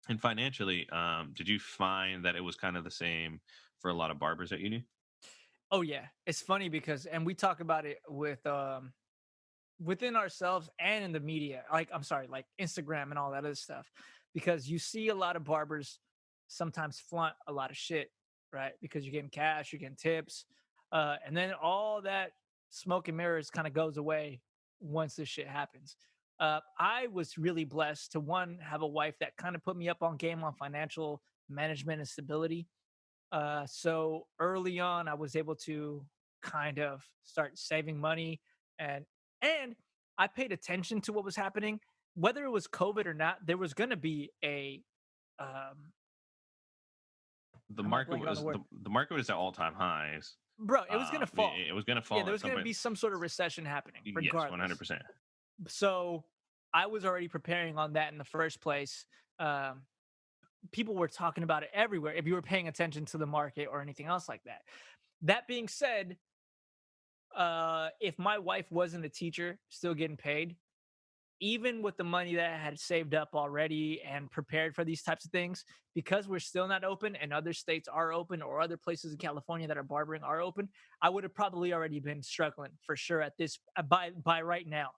and financially. Did you find that it was kind of the same for a lot of barbers that you knew? oh yeah. It's funny because, and we talk about it with within ourselves and in the media, like, I'm sorry, like Instagram and all that other stuff, because you see a lot of barbers sometimes flaunt a lot of shit, right? Because you're getting cash, you're getting tips, and then all that smoke and mirrors kind of goes away once this shit happens. I was really blessed to, one, have a wife that kind of put me up on game on financial management and stability. So early on, I was able to kind of start saving money, and and I paid attention to what was happening, whether it was COVID or not. There was going to be a um, The I might market blank on the was word, the market was at all time highs. bro. It was going to fall. It was going to Yeah, fall there at was some going to point. be some sort of recession happening, Yes, regardless. 100%. So I was already preparing on that in the first place. Um, People were talking about it everywhere. If you were paying attention to the market or anything else like that. That being said, if my wife wasn't a teacher, still getting paid, even with the money that I had saved up already and prepared for these types of things, because we're still not open and other states are open or other places in California that are barbering are open, I would have probably already been struggling for sure at this by right now.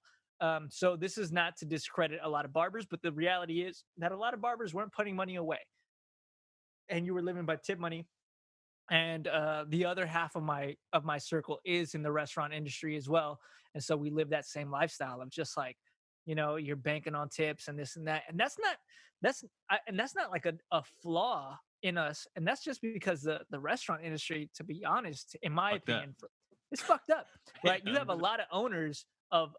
So this is not to discredit a lot of barbers, but the reality is that a lot of barbers weren't putting money away, and you were living by tip money. And the other half of my circle is in the restaurant industry as well, and so we live that same lifestyle of just like, you're banking on tips and this and that, and that's not like a flaw in us, and that's just because the restaurant industry, to be honest, in my Fucked up. opinion, it's fucked up, Yeah, right? You have a 100%. lot of owners of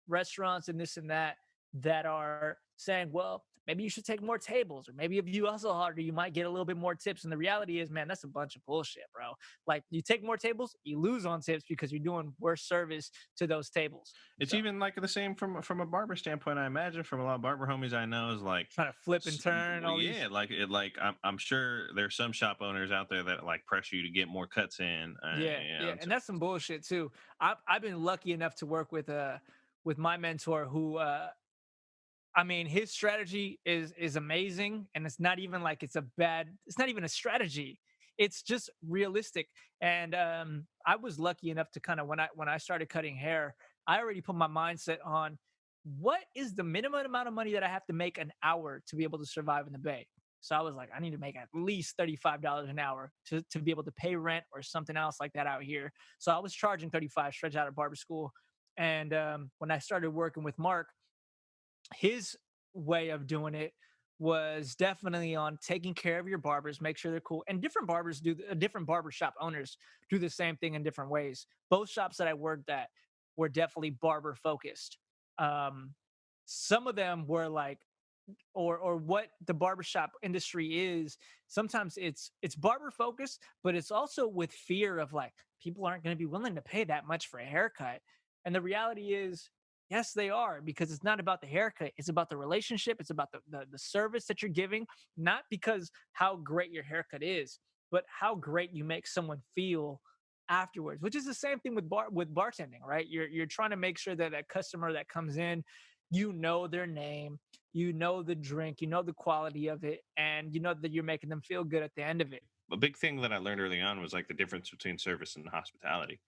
restaurants and this and that that are saying, well, maybe you should take more tables, or maybe if you hustle harder, you might get a little bit more tips. And the reality is, man, that's a bunch of bullshit, bro. Like, you take more tables, you lose on tips because you're doing worse service to those tables. It's So even like the same from a barber standpoint. I imagine from a lot of barber homies I know is like, trying to flip and turn well, all yeah, these. like I'm sure there's some shop owners out there that like pressure you to get more cuts in. Yeah, yeah, and that's some bullshit too. I've been lucky enough to work with my mentor who I mean, his strategy is amazing, and it's not even like it's not even a strategy. It's just realistic. And I was lucky enough to kind of, when I started cutting hair, I already put my mindset on what is the minimum amount of money that I have to make an hour to be able to survive in the Bay. So I was like, I need to make at least $35 an hour to be able to pay rent or something else like that out here. So I was charging 35 straight out of barber school. And when I started working with Mark, his way of doing it was definitely on taking care of your barbers, make sure they're cool. And different barbers different barbershop owners do the same thing in different ways. Both shops that I worked at were definitely barber focused. Um, some of them were like, or what the barbershop industry is, sometimes it's barber focused, but it's also with fear of like, people aren't going to be willing to pay that much for a haircut. And the reality is, yes, they are, because it's not about the haircut, it's about the relationship, it's about the service that you're giving, not because how great your haircut is, but how great you make someone feel afterwards, which is the same thing with bartending, right? You're trying to make sure that that customer that comes in, their name, the drink, the quality of it, and you know that you're making them feel good at the end of it. A big thing that I learned early on was like the difference between service and hospitality.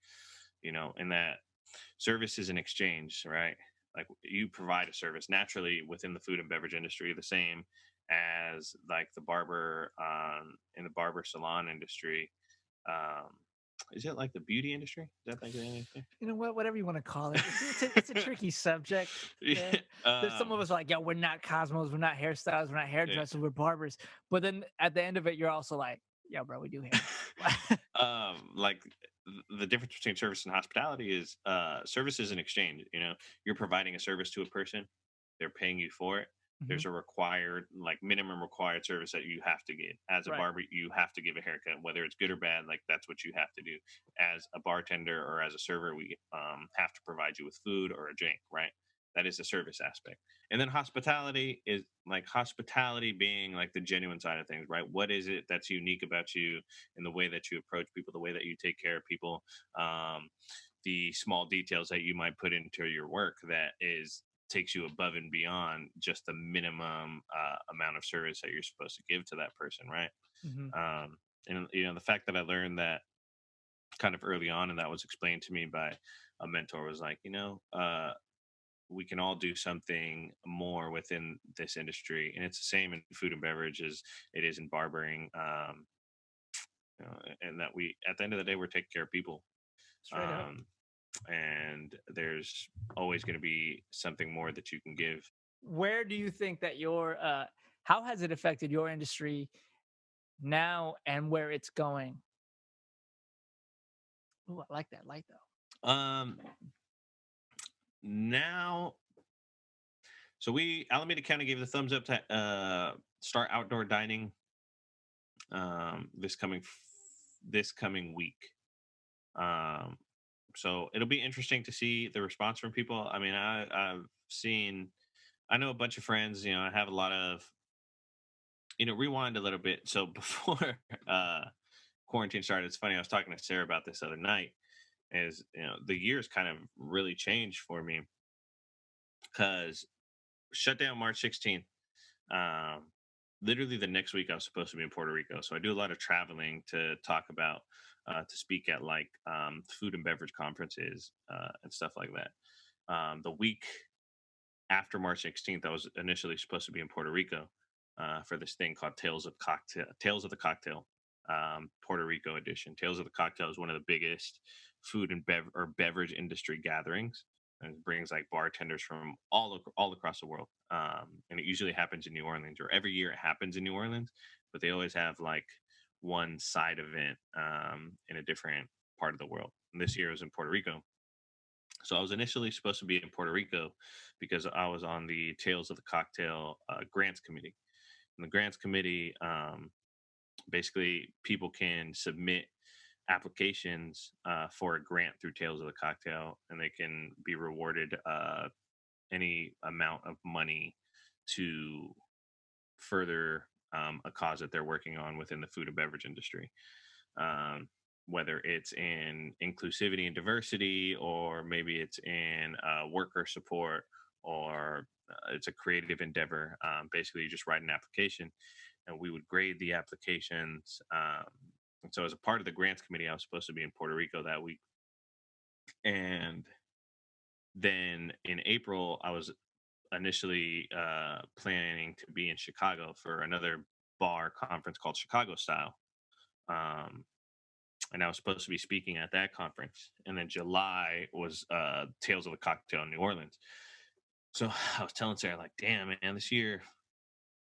In that service is an exchange, right? Like you provide a service naturally within the food and beverage industry, the same as like the barber in the barber salon industry. Um, is it like the beauty industry? Is that like the industry? You know what? Whatever you want to call it, it's a tricky subject. Yeah, There's some of us like, yo, we're not cosmos, we're not hairstylists, we're not yeah. hairdressers, we're barbers. But then at the end of it, you're also like, yo, bro, we do hair. Like the difference between service and hospitality is service is an exchange. You know, you're providing a service to a person, they're paying you for it. Mhm. There's a required, like minimum required service that you have to get. As a Right. barber, you have to give a haircut, whether it's good or bad. Like that's what you have to do. As a bartender or as a server, we have to provide you with food or a drink, right? That is the service aspect. And then hospitality is like hospitality being like the genuine side of things, right? What is it that's unique about you in the way that you approach people, the way that you take care of people, the small details that you might put into your work that is takes you above and beyond just the minimum amount of service that you're supposed to give to that person, right? Hmm. Um, and you know, the fact that I learned that kind of early on, and that was explained to me by a mentor, was like, you know, we can all do something more within this industry, and it's the same in food and beverage as it is in barbering. And that we, at the end of the day, we're taking care of people. Straight up. Um, and there's always going to be something more that you can give. Where do you think that how has it affected your industry now and where it's going? Ooh, I like that light though. Um, now, so we, Alameda County gave the thumbs up to start outdoor dining this coming week. Um, so it'll be interesting to see the response from people. I mean, I've seen, I know a bunch of friends. You know, I have a lot of, you know, rewind a little bit. So before uh, quarantine started, it's funny. I was talking to Sarah about this other night. Is, you know, the years kind of really changed for me because shut down March 16th. Um, Literally the next week, I was supposed to be in Puerto Rico. So I do a lot of traveling to talk about, to speak at like food and beverage conferences and stuff like that. The week after March 16th, I was initially supposed to be in Puerto Rico for this thing called Tales of the Cocktail, Puerto Rico edition. Tales of the Cocktail is one of the biggest food and beverage industry gatherings, and it brings like bartenders from all across the world. And it usually happens in New Orleans, or every year it happens in New Orleans, but they always have like one side event in a different part of the world. And this year it was in Puerto Rico. So I was initially supposed to be in Puerto Rico because I was on the Tales of the Cocktail grants committee. And the grants committee, basically, people can submit applications for a grant through Tales of the Cocktail, and they can be rewarded any amount of money to further a cause that they're working on within the food and beverage industry. Um, Whether it's in inclusivity and diversity, or maybe it's in worker support, or it's a creative endeavor. Basically, you just write an application, and we would grade the applications. And so, as a part of the grants committee, I was supposed to be in Puerto Rico that week. And then in April, I was initially planning to be in Chicago for another bar conference called Chicago Style. Um, and I was supposed to be speaking at that conference. And then July was Tales of the Cocktail in New Orleans. So I was telling Sarah, like, damn, man, this year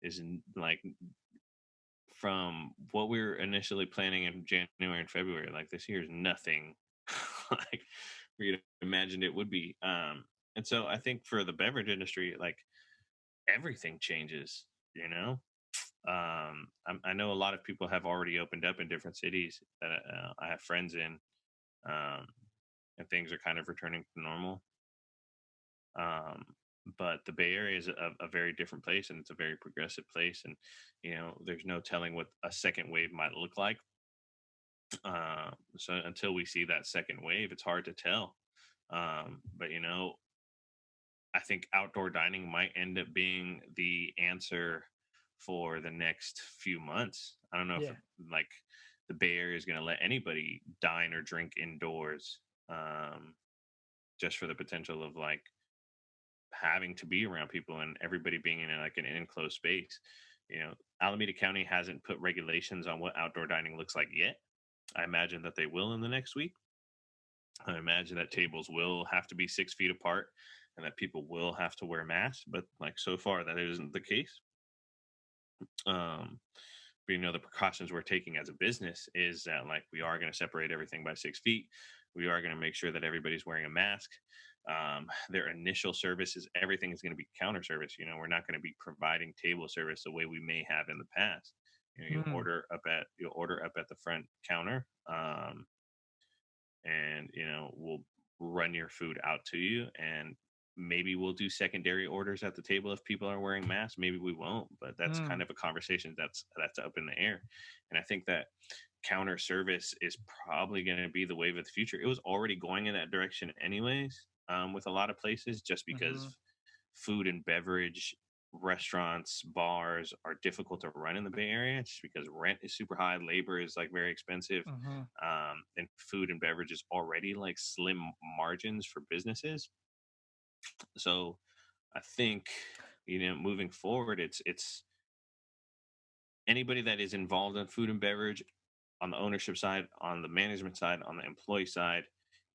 is like from what we were initially planning in January and February, like this year is nothing like we imagined it would be. And so I think for the beverage industry, like everything changes, you know? I know a lot of people have already opened up in different cities that I have friends in, um, and things are kind of returning to normal. Um, but the Bay Area is a very different place, and it's a very progressive place, and you know, there's no telling what a second wave might look like. So until we see that second wave, it's hard to tell. But you know, I think outdoor dining might end up being the answer for the next few months. I don't know if Yeah. like the Bay Area is going to let anybody dine or drink indoors, um, just for the potential of like having to be around people and everybody being in like an enclosed space. You know, Alameda County hasn't put regulations on what outdoor dining looks like yet. I imagine that they will in the next week. I imagine that tables will have to be 6 feet apart and that people will have to wear masks. But like so far, that isn't the case. Um, but the precautions we're taking as a business is that like we are going to separate everything by 6 feet. We are going to make sure that everybody's wearing a mask. Their initial service is everything is going to be counter service. We're not going to be providing table service the way we may have in the past. Mm, You'll order up at the front counter, and we'll run your food out to you, and maybe we'll do secondary orders at the table if people are wearing masks. Maybe we won't, but that's kind mm, of a conversation that's up in the air. And I think that counter service is probably going to be the wave of the future. It was already going in that direction anyways, with a lot of places, just mm-hmm, because food and beverage restaurants, bars are difficult to run in the Bay Area just because rent is super high, labor is like very expensive, mm-hmm. and food and beverage is already like slim margins for businesses. So I think moving forward, it's anybody that is involved in food and beverage on the ownership side, on the management side, on the employee side,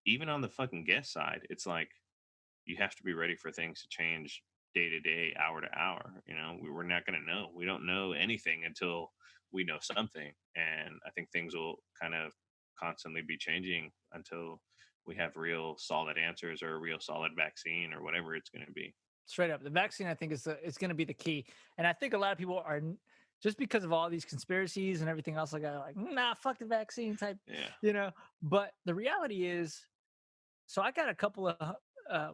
even on the fucking guest side. It's like you have to be ready for things to change day to day, hour to hour. We're not going to know. We don't know anything until we know something. And I think things will kind of constantly be changing until we have real solid answers or a real solid vaccine or whatever it's going to be. Straight up, the vaccine I think is going to be the key, and I think a lot of people are just because of all these conspiracies and everything else like that, like nah, fuck the vaccine type, Yeah. you know. But the reality is, so I got a couple of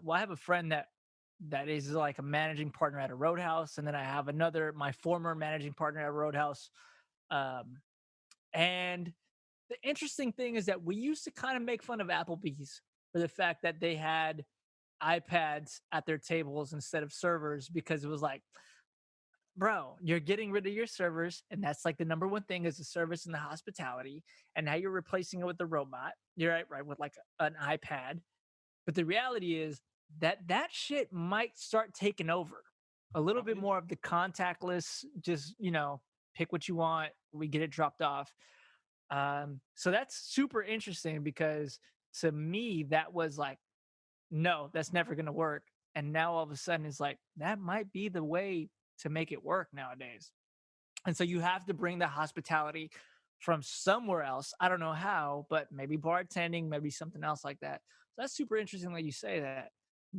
well, I have a friend that is like a managing partner at a roadhouse, and then I have another, my former managing partner at a roadhouse. Um, and the interesting thing is that we used to kind of make fun of Applebee's for the fact that they had iPads at their tables instead of servers, because it was like, bro, you're getting rid of your servers, and that's like the number one thing is the service and the hospitality, and now you're replacing it with the robot. You're right with like an iPad. But the reality is that that shit might start taking over a little bit Probably. more of the contactless, just, pick what you want, we get it dropped off. So that's super interesting because to me, that was like, no, that's never going to work. And now all of a sudden it's like, that might be the way to make it work nowadays. And so you have to bring the hospitality from somewhere else. I don't know how, but maybe bartending, maybe something else like that. So that's super interesting that you say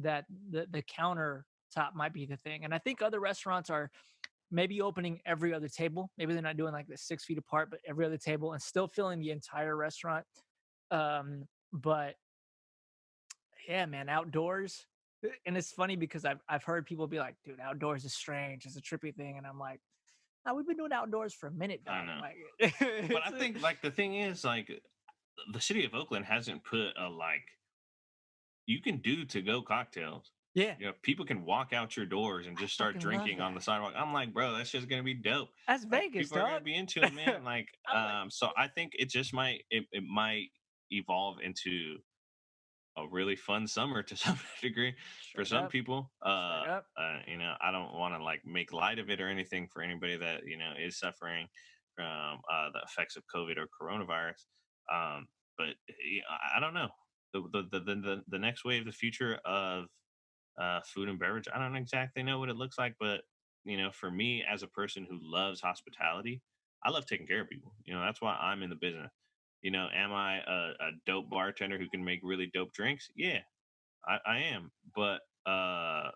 that the countertop might be the thing. And I think other restaurants are maybe opening every other table. Maybe they're not doing like the 6 feet apart, but every other table and still filling the entire restaurant. But yeah, man, outdoors. And it's funny because I've heard people be like, dude, outdoors is strange. It's a trippy thing. And I'm like, no, we've been doing outdoors for a minute, I dog. know. Like, But I it's think like the thing is like the city of Oakland hasn't put a like you can do to go cocktails. yeah, People can walk out your doors and I just start fucking love drinking on the that. sidewalk. I'm like, bro, that's just gonna be dope. That's Like Vegas, people are gonna dog. be into it, man. Like, I'm like, so I think it just it might evolve into a really fun summer to some degree for straight some up, people. straight up. I don't want to like make light of it or anything for anybody that is suffering from the effects of COVID or coronavirus. But yeah, I don't know the next wave, the future of food and beverage. I don't exactly know what it looks like, but for me as a person who loves hospitality, I love taking care of people. That's why I'm in the business. Am I a dope bartender who can make really dope drinks? Yeah, I am. But I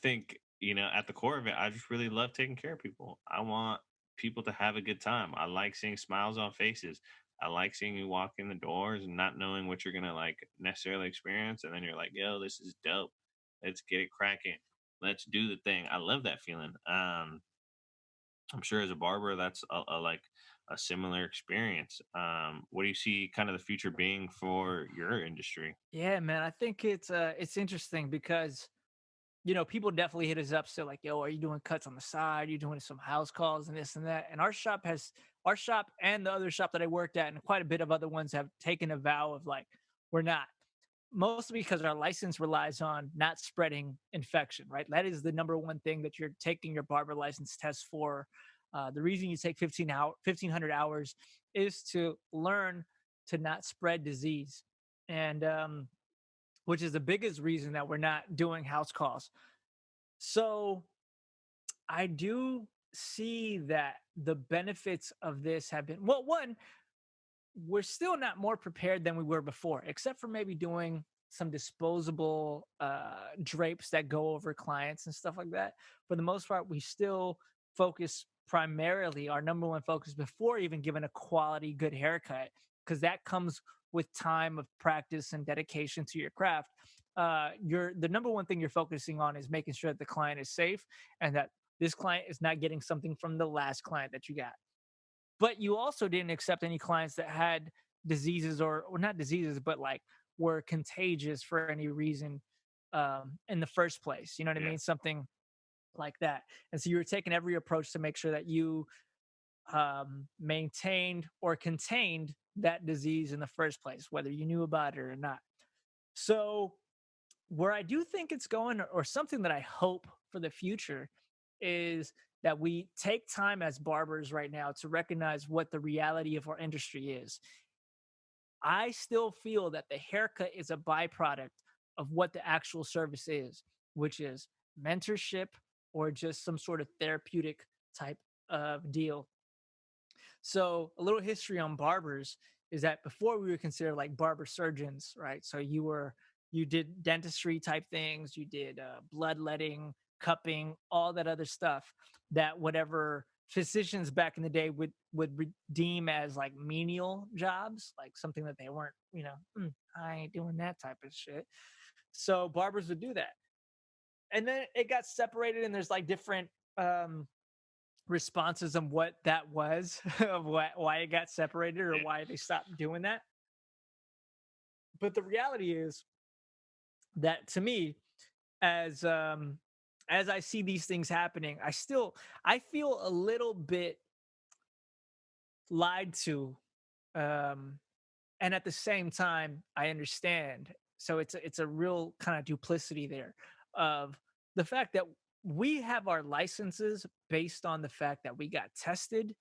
think at the core of it, I just really love taking care of people. I want people to have a good time. I like seeing smiles on faces. I like seeing you walk in the doors and not knowing what you're gonna like necessarily experience, and then you're like, "Yo, this is dope. Let's get it cracking. Let's do the thing." I love that feeling. I'm sure as a barber, that's like a similar experience. What do you see kind of the future being for your industry? Yeah, man. I think it's interesting because people definitely hit us up still like, yo, are you doing cuts on the side? You doing some house calls and this and that? And our shop and the other shop that I worked at and quite a bit of other ones have taken a vow of like, we're not. mostly because our license relies on not spreading infection, right? That is the number one thing that you're taking your barber license test for. The reason you take 1,500 hours is to learn to not spread disease. And which is the biggest reason that we're not doing house calls. So I do see that the benefits of this have been, well, one, we're still not more prepared than we were before, except for maybe doing some disposable drapes that go over clients and stuff like that. For the most part, we still focus primarily, our number one focus before even giving a quality good haircut, because that comes with time of practice and dedication to your craft. You're the number one thing you're focusing on is making sure that the client is safe and that this client is not getting something from the last client that you got. But you also didn't accept any clients that had diseases, or not diseases, but like were contagious for any reason in the first place. You know what I Yeah. mean? Something like that. And so you were taking every approach to make sure that you maintained or contained that disease in the first place, whether you knew about it or not. So where I do think it's going, or something that I hope for the future, is that we take time as barbers right now to recognize what the reality of our industry is. I still feel that the haircut is a byproduct of what the actual service is, which is mentorship or just some sort of therapeutic type of deal. So, a little history on barbers is that before we were considered like barber surgeons, right? So you did dentistry type things, you did bloodletting, cupping, all that other stuff that whatever physicians back in the day would deem as like menial jobs, like something that they weren't, I ain't doing that type of shit. So barbers would do that, and then it got separated, and there's like different um responses on what that was, of why it got separated or Yeah. why they stopped doing that. But the reality is that to me, as as I see these things happening, I feel a little bit lied to, um and at the same time I understand. So it's a real kind of duplicity there of the fact that we have our licenses based on the fact that we got tested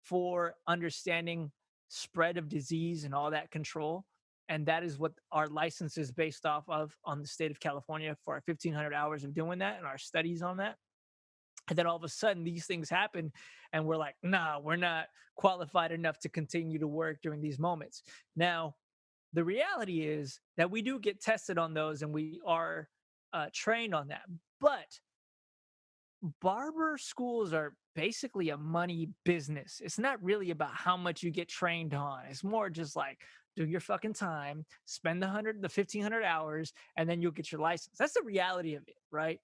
for understanding spread of disease and all that control. And that is what our license is based off of on the state of California for our 1,500 hours of doing that and our studies on that. And then all of a sudden, these things happen, and we're like, nah, we're not qualified enough to continue to work during these moments. Now, the reality is that we do get tested on those and we are trained on that. But barber schools are basically a money business. It's not really about how much you get trained on. It's more just like do your fucking time, spend the 1,500 hours, and then you'll get your license. That's the reality of it, right?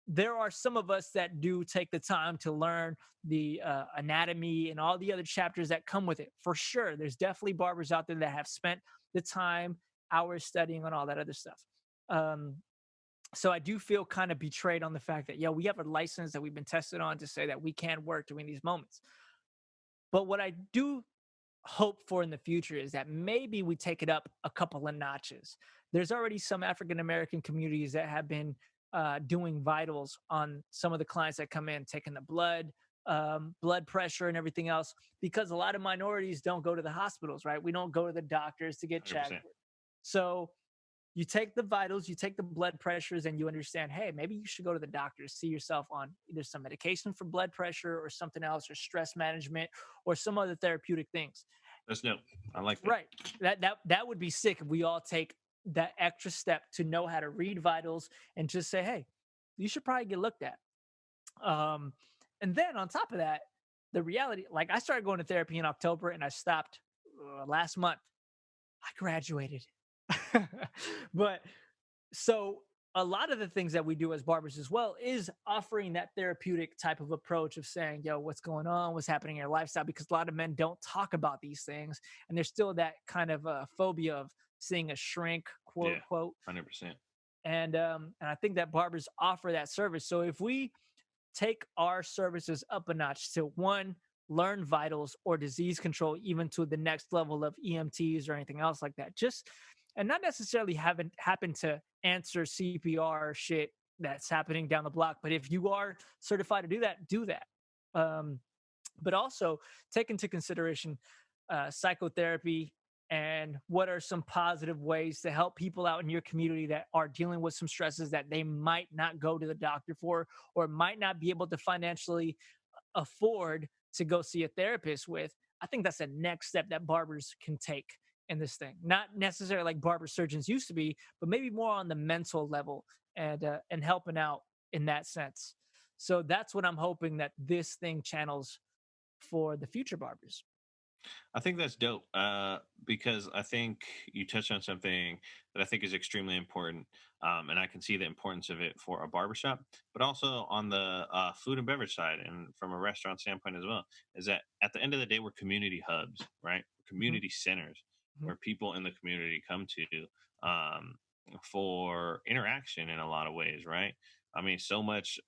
There are some of us that do take the time to learn the anatomy and all the other chapters that come with it. For sure, there's definitely barbers out there that have spent the time, hours studying on all that other stuff. Um, so I do feel kind of betrayed on the fact that, yeah, we have a license that we've been tested on to say that we can work during these moments. But what I do hope for in the future is that maybe we take it up a couple of notches. There's already some African American communities that have been doing vitals on some of the clients that come in, taking the blood pressure, and everything else, because a lot of minorities don't go to the hospitals, right? We don't go to the doctors to get checked. 100%. So you take the vitals, you take the blood pressures, and you understand, hey, maybe you should go to the doctor, see yourself on either some medication for blood pressure or something else, or stress management, or some other therapeutic things. That's dope. I like that. Right. That would be sick if we all take that extra step to know how to read vitals and just say, hey, you should probably get looked at. Um, and then on top of that, the reality, like I started going to therapy in October and I stopped last month. I graduated. But so a lot of the things that we do as barbers as well is offering that therapeutic type of approach of saying, yo, what's going on? What's happening in your lifestyle? Because a lot of men don't talk about these things. And there's still that kind of phobia of seeing a shrink, quote, Yeah. quote. 100%. And I think that barbers offer that service. So if we take our services up a notch to one, learn vitals or disease control, even to the next level of EMTs or anything else like that, just and not necessarily happen to answer CPR shit that's happening down the block. But if you are certified to do that, do that. Um, but also take into consideration psychotherapy and what are some positive ways to help people out in your community that are dealing with some stresses that they might not go to the doctor for or might not be able to financially afford to go see a therapist with. I think that's the next step that barbers can take in this thing. Not necessarily like barber surgeons used to be, but maybe more on the mental level and helping out in that sense. So that's what I'm hoping that this thing channels for the future barbers. I think that's dope, because I think you touched on something that I think is extremely important, and I can see the importance of it for a barbershop, but also on the food and beverage side, and from a restaurant standpoint as well. Is that at the end of the day, we're community hubs, right? Hmm. Community centers Hmm. where people in the community come to for interaction in a lot of ways, right? I mean, so much.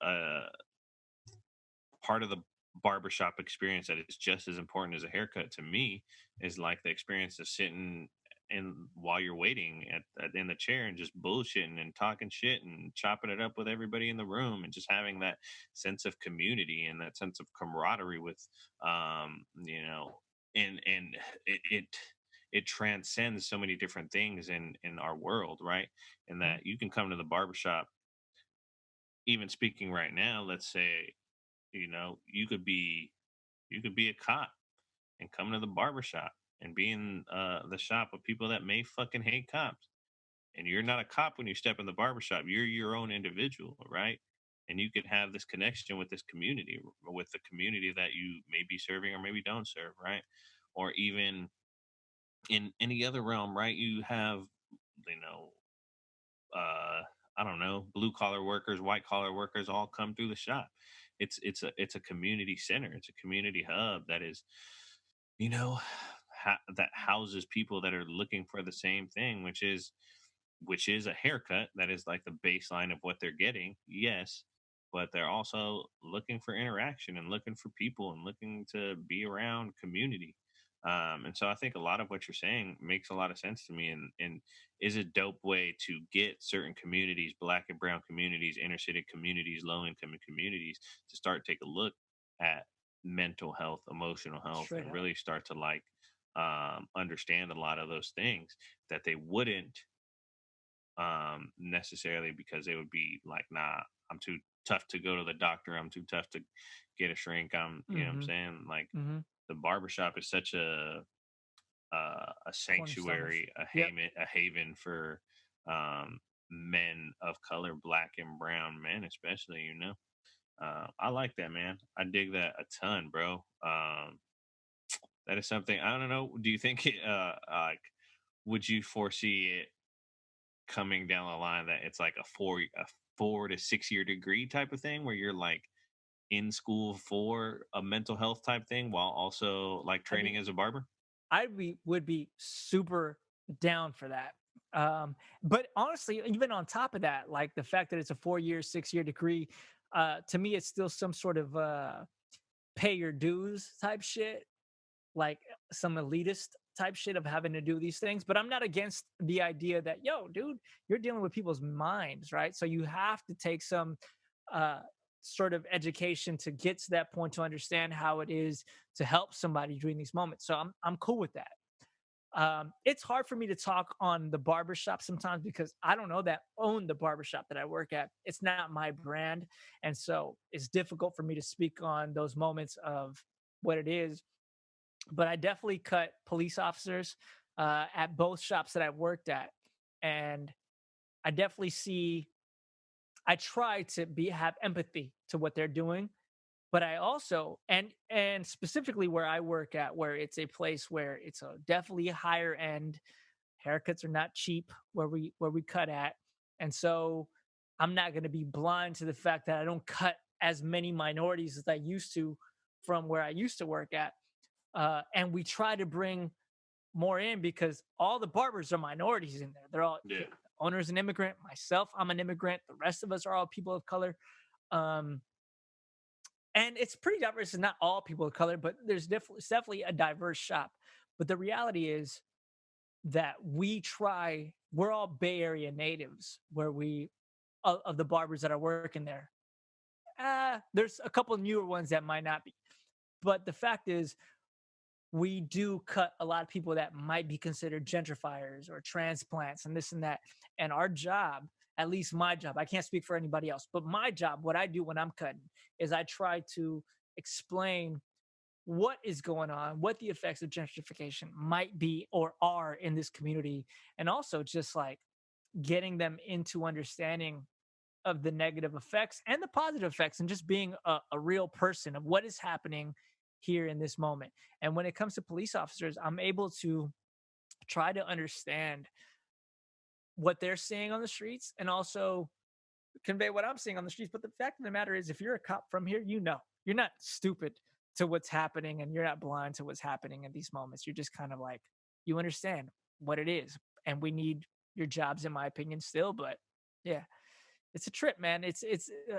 Part of the barbershop experience that is just as important as a haircut to me is like the experience of sitting and while you're waiting in the chair and just bullshitting and talking shit and chopping it up with everybody in the room and just having that sense of community and that sense of camaraderie with you know and it transcends so many different things in our world, right? And Hmm. that you can come to the barbershop, even speaking right now, let's say, you could be a cop and come to the barber shop and be in the shop with people that may fucking hate cops. And you're not a cop when you step in the barber shop. You're your own individual, right? And you could have this connection with this community, with the community that you may be serving or maybe don't serve, right? Or even in any other realm, right? You have, you know, uh, I don't know, blue collar workers, white collar workers all come through the shop. It's a community center. It's a community hub that is, you know, that houses people that are looking for the same thing, which is a haircut. That is like the baseline of what they're getting. Yes, but they're also looking for interaction and looking for people and looking to be around community. And so I think a lot of what you're saying makes a lot of sense to me, and is a dope way to get certain communities, black and brown communities, inner city communities, low income communities, to start take a look at mental health, emotional health, Straight and up. really start to like understand a lot of those things that they wouldn't necessarily, because they would be like, nah, I'm too tough to go to the doctor, I'm too tough to get a shrink, you know what I'm Hmm. saying? Like Hmm. the barbershop is such a Cornerstone of, sanctuary, yep. a haven for um men of color, black and brown men especially, I like that, man. I dig that a ton, bro. That is something, I don't know, do you think like, would you foresee it coming down the line that it's like a 4 to 6 year degree type of thing where you're like in school for a mental health type thing while also like I training mean, as a barber? would be super down for that. But honestly, even on top of that, like the fact that it's a 4 year, 6 year degree, to me, it's still some sort of pay your dues type shit, like some elitist type shit of having to do these things. But I'm not against the idea that, yo, dude, you're dealing with people's minds, right? So you have to take some uh, sort of education to get to that point to understand how it is to help somebody during these moments. So I'm cool with that. It's hard for me to talk on the barbershop sometimes because I don't know that own the barbershop that I work at. It's not my brand. And so it's difficult for me to speak on those moments of what it is. But I definitely cut police officers at both shops that I've worked at. And I definitely see, I try to have empathy to what they're doing, but I also, and specifically where I work at, where it's a place where it's a definitely higher end, haircuts are not cheap where we cut at. And so I'm not going to be blind to the fact that I don't cut as many minorities as I used to from where I used to work at. And we try to bring more in because all the barbers are minorities in there. They're all, Yeah. the owner's an immigrant, myself, I'm an immigrant, the rest of us are all people of color. um, and it's pretty diverse. It's not all people of color, but it's definitely a diverse shop. But the reality is that we try we're all Bay Area natives, where we of the barbers that are working there. There's a couple newer ones that might not be, but the fact is, we do cut a lot of people that might be considered gentrifiers or transplants and this and that. And our job, at least my job, I can't speak for anybody else, but my job, what I do when I'm cutting, is I try to explain what is going on, what the effects of gentrification might be or are in this community, and also just like getting them into understanding of the negative effects and the positive effects, and just being a real person of what is happening here in this moment. And when it comes to police officers, I'm able to try to understand what they're seeing on the streets and also convey what I'm seeing on the streets. But the fact of the matter is, if you're a cop from here, you know, you're not stupid to what's happening and you're not blind to what's happening in these moments. You're just kind of like, you understand what it is. And we need your jobs, in my opinion, still. But yeah, it's a trip, man.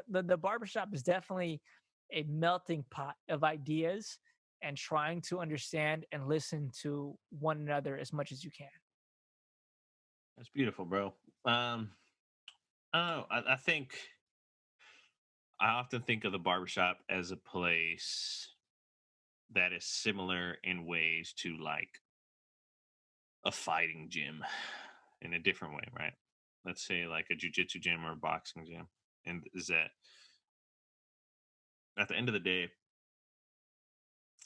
The barbershop is definitely a melting pot of ideas and trying to understand and listen to one another as much as you can. That's beautiful, bro. I think I often think of the barbershop as a place that is similar in ways to like a fighting gym in a different way, right? Let's say like a jujitsu gym or a boxing gym. And is that at the end of the day,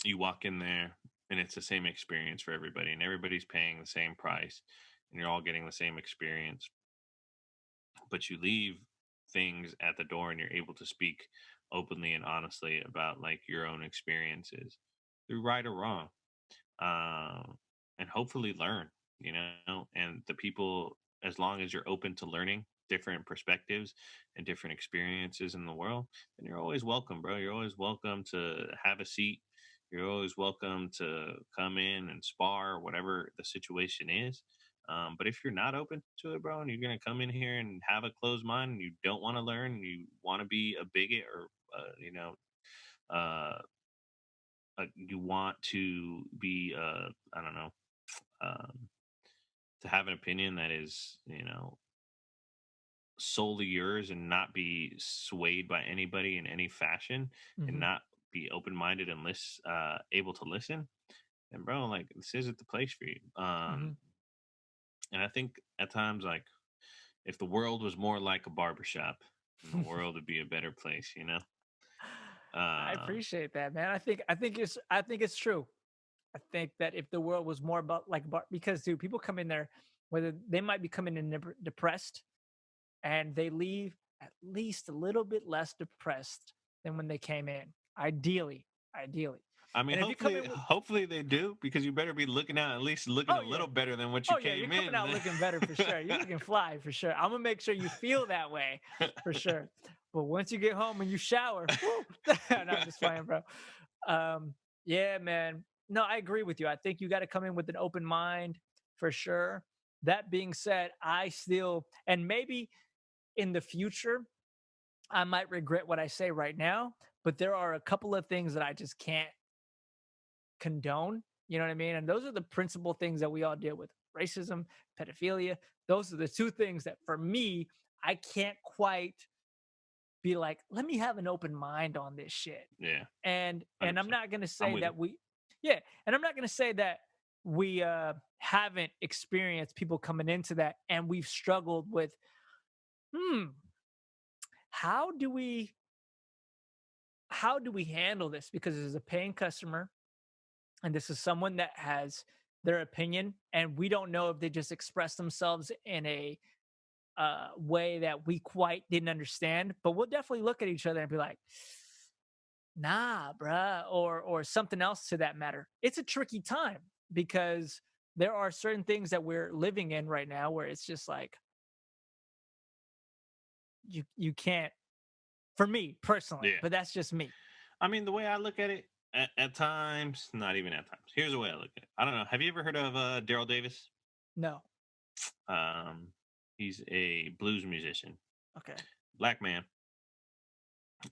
you walk in there and it's the same experience for everybody, and everybody's paying the same price, and you're all getting the same experience. But you leave things at the door and you're able to speak openly and honestly about like your own experiences through right or wrong, and hopefully learn, and the people, as long as you're open to learning different perspectives and different experiences in the world, then you're always welcome, bro. You're always welcome to have a seat. You're always welcome to come in and spar, whatever the situation is. But if you're not open to it, bro, and you're gonna come in here and have a closed mind, and you don't want to learn, and you want to be a bigot, or uh, you want to be, I don't know, um, to have an opinion that is, solely yours, and not be swayed by anybody in any fashion, and Hmm. not be open minded and able to listen, and bro, like this isn't the place for you. Hmm. And I think at times, like, if the world was more like a barbershop, then the world would be a better place, I Um, appreciate that, man. I think it's true. I think that if the world was more about like because dude, people come in there, whether they might be coming in depressed, and they leave at least a little bit less depressed than when they came in. Ideally. I mean, And if you come hopefully, in with, hopefully they do, because you better be looking out, at least looking oh a yeah, little better than what you oh yeah, you're came coming in. out looking better for sure. You're looking fly for sure. I'm gonna make sure you feel that way for sure. But once you get home and you shower, woo, no, I'm just playing, bro. Um, yeah, man. No, I agree with you. I think you got to come in with an open mind for sure. That being said, I still, and maybe in the future, I might regret what I say right now, but there are a couple of things that I just can't condone. You know what I mean? And those are the principal things that we all deal with: racism, pedophilia. Those are the two things that for me, I can't quite be like, let me have an open mind on this shit. Yeah, And I'm 100%. not gonna I'm say with you. that yeah, and I'm not gonna say that we haven't experienced people coming into that and we've struggled with, hmm, how do we handle this? Because as a paying customer, and this is someone that has their opinion, and we don't know if they just express themselves in a way that we quite didn't understand, but we'll definitely look at each other and be like, nah, bruh, or something else to that matter. It's a tricky time because there are certain things that we're living in right now where it's just like you can't, for me personally, Yeah. but that's just me. I mean, the way I look at it, at times, not even at times. Here's the way I look at it. I don't know. Have you ever heard of Daryl Davis? No. Um, he's a blues musician, Okay. black man,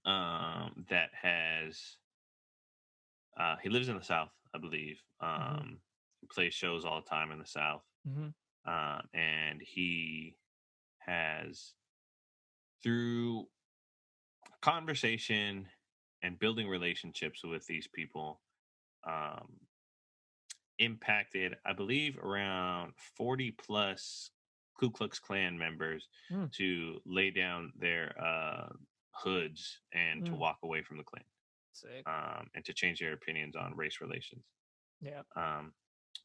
that has, he lives in the South, I believe. Hmm. He plays shows all the time in the South. Hmm. and he has, through conversation and building relationships with these people, um, impacted, I believe, around 40 plus Ku Klux Klan members Mm, to lay down their hoods and to mm, walk away from the Klan, sick. and to change their opinions on race relations. Yeah. Um,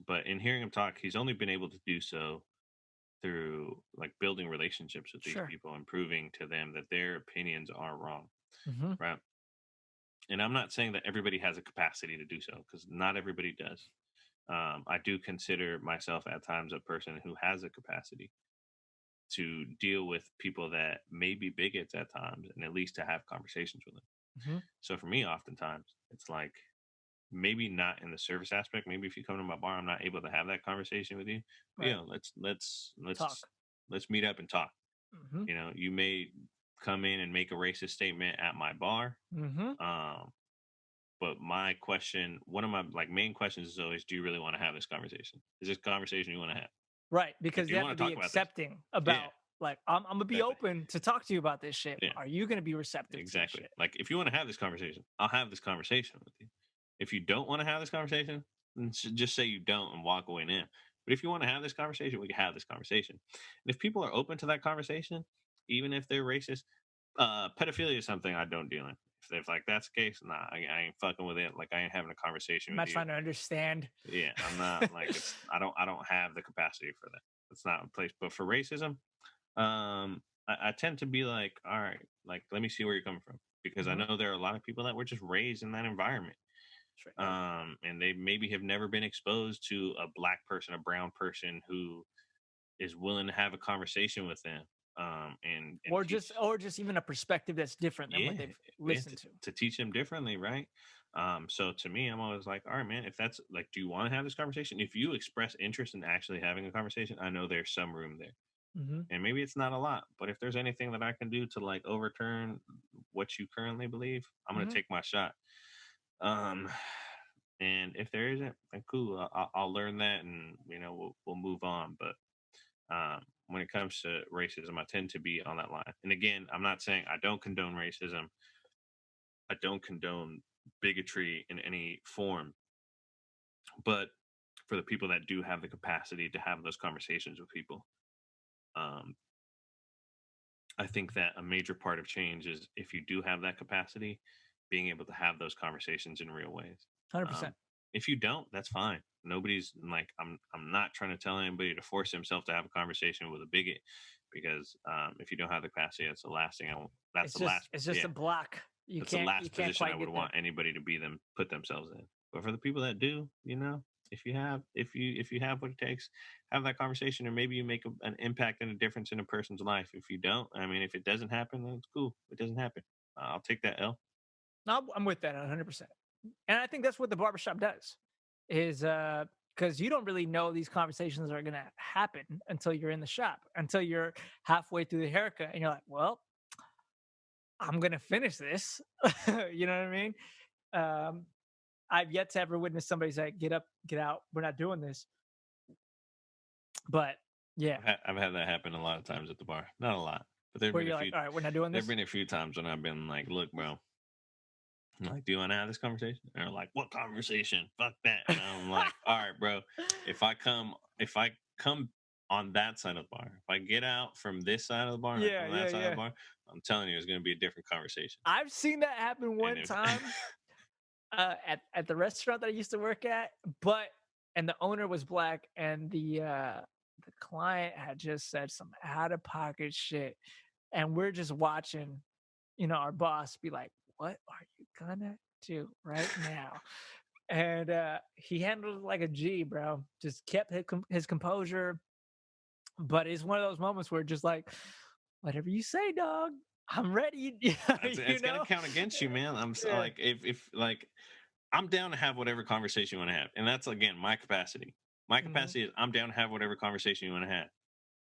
but in hearing him talk, he's only been able to do so through like building relationships with these Sure. people and proving to them that their opinions are wrong, Hmm. right? And I'm not saying that everybody has a capacity to do so, because not everybody does. I do consider myself at times a person who has a capacity to deal with people that may be bigots at times, and at least to have conversations with them. Hmm. So for me, oftentimes it's like, maybe not in the service aspect. Maybe if you come to my bar, I'm not able to have that conversation with you. But Right. yeah, let's Talk. let's meet up and talk. Hmm. You may come in and make a racist statement at my bar. Hmm. Um, but my question, one of my like main questions is always, do you really want to have this conversation? Is this conversation you want to have? Right. Like, Because do you you have to want to be talk about this? accepting Yeah, about, like, I'm gonna be exactly. open to talk to you about this shit. Yeah, Are you gonna be receptive to this exactly. shit? Like, if you want to have this conversation, I'll have this conversation with you. If you don't want to have this conversation, then just say you don't and walk away now. But if you want to have this conversation, we can have this conversation. And if people are open to that conversation, even if they're racist, pedophilia is something I don't deal in. If like that's the case, nah, I ain't fucking with it. Like, I ain't having a conversation I'm with not you. trying to understand. Yeah, I'm not like, it's I don't have the capacity for that. It's not a place. But for racism, I tend to be like, all right, like, let me see where you're coming from, because I Hmm. know there are a lot of people that were just raised in that environment, Straight up. and they maybe have never been exposed to a black person, a brown person who is willing to have a conversation with them, and teach. Or just even a perspective that's different than Yeah, what they've yeah, listened to. to teach them differently, right? So to me, I'm always like, all right, man, if that's like, do you want to have this conversation? If you express interest in actually having a conversation, I know there's some room there. Hmm. And maybe it's not a lot, but if there's anything that I can do to like overturn what you currently believe, I'm going to Hmm. take my shot. Um, and if there isn't, then cool. I'll learn that, and we'll move on. But when it comes to racism, I tend to be on that line. And again, I'm not saying I don't condone racism. I don't condone bigotry in any form. But for the people that do have the capacity to have those conversations with people, um, I think that a major part of change is, if you do have that capacity, being able to have those conversations in real ways. 100%. Um, if you don't, that's fine. Nobody's like, I'm not trying to tell anybody to force himself to have a conversation with a bigot, because if you don't have the capacity, that's the last thing I want. That's the last, It's just yeah, a block. that's the You last can't position I quite would get there. want anybody to be them put themselves in. But for the people that do, if you have what it takes, have that conversation, or maybe you make an impact and a difference in a person's life. If you don't, I mean, if it doesn't happen, then it's cool. It doesn't happen. I'll take that L. No, I'm with that 100%. And I think that's what the barbershop does, is because you don't really know these conversations are going to happen until you're in the shop, until you're halfway through the haircut. And you're like, well, I'm going to finish this. You know what I mean? Um, I've yet to ever witness somebody say, get up, get out. We're not doing this. But yeah, I've had that happen a lot of times at the bar. Not a lot, but where you're like, all right, we're not doing there've this. been a few times when I've been like, look, bro, like, do you want to have this conversation? And they're like, what conversation? Fuck that. And I'm like, all right, bro. If I come on that side of the bar, if I get out from this side of the bar and I Yeah, come on yeah, that side of yeah. the bar, I'm telling you, it's going to be a different conversation. I've seen that happen And one if time at the restaurant that I used to work at, but and the owner was black, and the client had just said some out of pocket shit, and we're just watching, our boss be like, "What are you gonna do right now?" And he handled it like a G, bro. Just kept his composure, but it's one of those moments where just like, whatever you say, dog, I'm ready. You it's going to know? count against you, man. Yeah. Like, if like, I'm down to have whatever conversation you want to have. And that's, again, my capacity. My Mhm. capacity is, I'm down to have whatever conversation you want to have.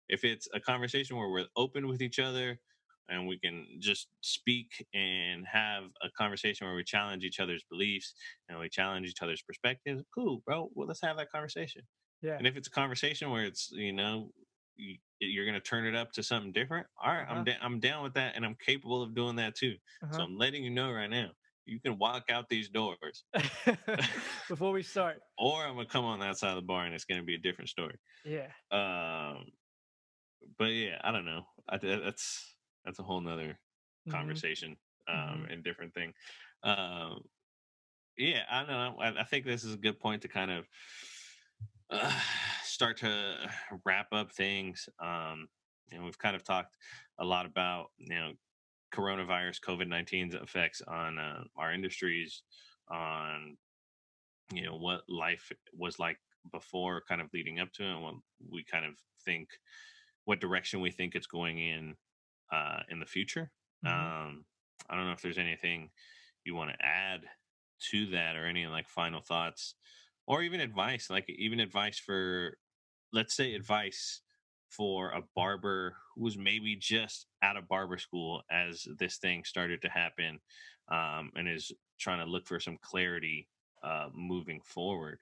If it's a conversation where we're open with each other and we can just speak and have a conversation where we challenge each other's beliefs and we challenge each other's perspectives, cool, bro. Well, let's have that conversation. Yeah. And if it's a conversation where it's, you're going to turn it up to something different, all right, Uh-huh. I'm down with that, and I'm capable of doing that too. So Uh-huh. I'm letting you know right now, you can walk out these doors, Before we start. or I'm gonna come on that side of the bar, and it's going to be a different story. Yeah. Um, but yeah, I don't know. That's a whole nother Mhm. conversation, Mhm. and different thing. Um, yeah, I don't know. I think this is a good point to kind of uh, start to wrap up things. We've kind of talked a lot about coronavirus, COVID-19's effects on our industries, on what life was like before, kind of leading up to it, and what we kind of think, what direction we think it's going in the future. Mhm. Um, I don't know if there's anything you want to add to that, or any like final thoughts, or even advice, like even advice for, let's say, advice for a barber who was maybe just out of barber school as this thing started to happen, and is trying to look for some clarity moving forward.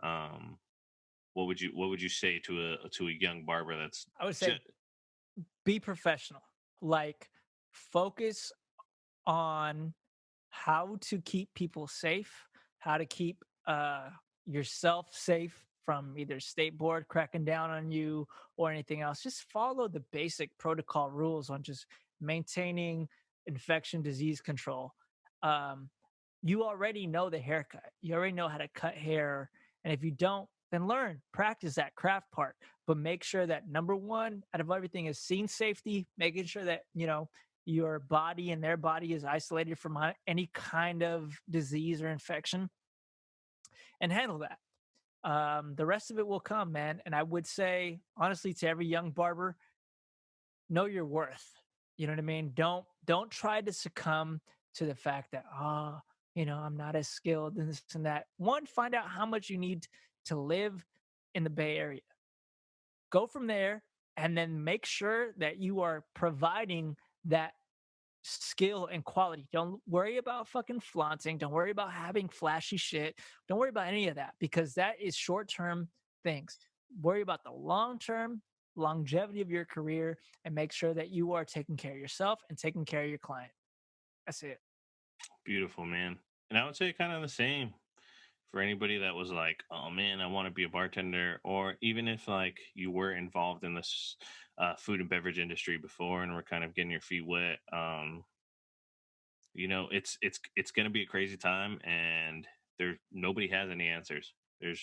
Um, what would you say to a young barber that's I would say just be professional. Like focus on how to keep people safe, how to keep yourself safe from either state board cracking down on you or anything else. Just follow the basic protocol rules on just maintaining infection disease control. Um, you already know the haircut. You already know how to cut hair. And if you don't, then learn, practice that craft part. But make sure that number one out of everything is scene safety, making sure that, your body and their body is isolated from any kind of disease or infection, and handle that. The rest of it will come, man. And I would say, honestly, to every young barber, know your worth. You know what I mean? Don't try to succumb to the fact that I'm not as skilled and this and that. One, find out how much you need to live in the Bay Area. Go from there, and then make sure that you are providing that skill and quality. Don't worry about fucking flaunting. Don't worry about having flashy shit. Don't worry about any of that, because that is short term things. Worry about the long term longevity of your career, and make sure that you are taking care of yourself and taking care of your client. That's it. beautiful, man. And I would say kind of the same for anybody that was like, oh man, I want to be a bartender, or even if like you were involved in this food and beverage industry before and were kind of getting your feet wet. It's going to be a crazy time, and there nobody has any answers. There's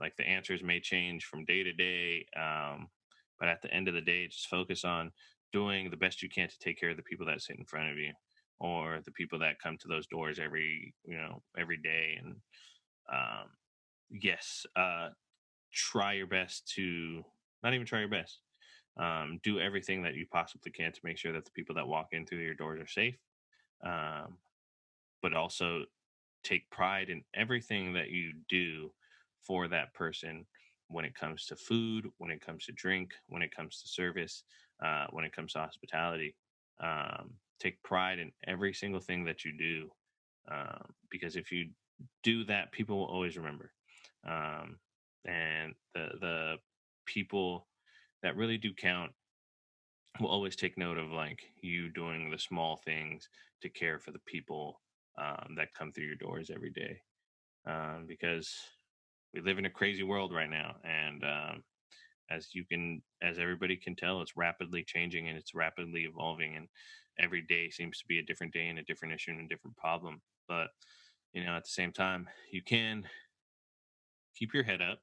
like, the answers may change from day to day, but at the end of the day, just focus on doing the best you can to take care of the people that sit in front of you, or the people that come to those doors every day. And um, yes, try your best to, not even try your best, do everything that you possibly can to make sure that the people that walk in through your doors are safe. um, but also take pride in everything that you do for that person, when it comes to food, when it comes to drink, when it comes to service, when it comes to hospitality. Take pride in every single thing that you do, because if you do that, people will always remember. Um, and the people that really do count will always take note of like you doing the small things to care for the people that come through your doors every day, because we live in a crazy world right now. And as everybody can tell, it's rapidly changing and it's rapidly evolving, and every day seems to be a different day and a different issue and a different problem. But at the same time, you can keep your head up,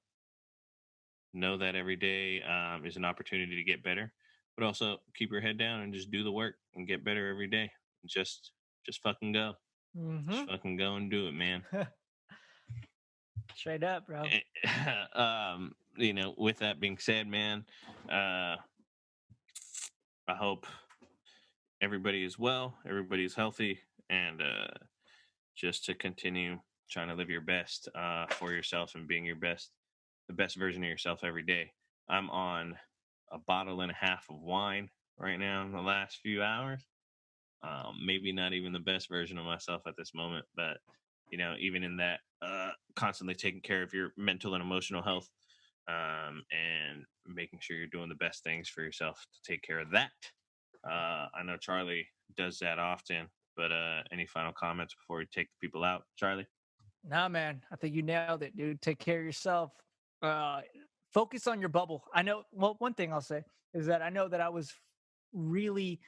know that every day is an opportunity to get better, but also keep your head down and just do the work and get better every day. Just fucking go. Just Mm-hmm. fucking go and do it, man. Straight up, bro. With that being said, man, uh, I hope everybody is well, everybody is healthy, and just to continue trying to live your best for yourself, and being the best version of yourself every day. I'm on a bottle and a half of wine right now in the last few hours. Maybe not even the best version of myself at this moment, but even in that, constantly taking care of your mental and emotional health and making sure you're doing the best things for yourself to take care of that. I know Charlie does that often, but any final comments before we take the people out, Charlie? Nah, man, I think you nailed it, dude. Take care of yourself. Uh, Focus on your bubble. I know. Well, one thing I'll say is that I know that I was really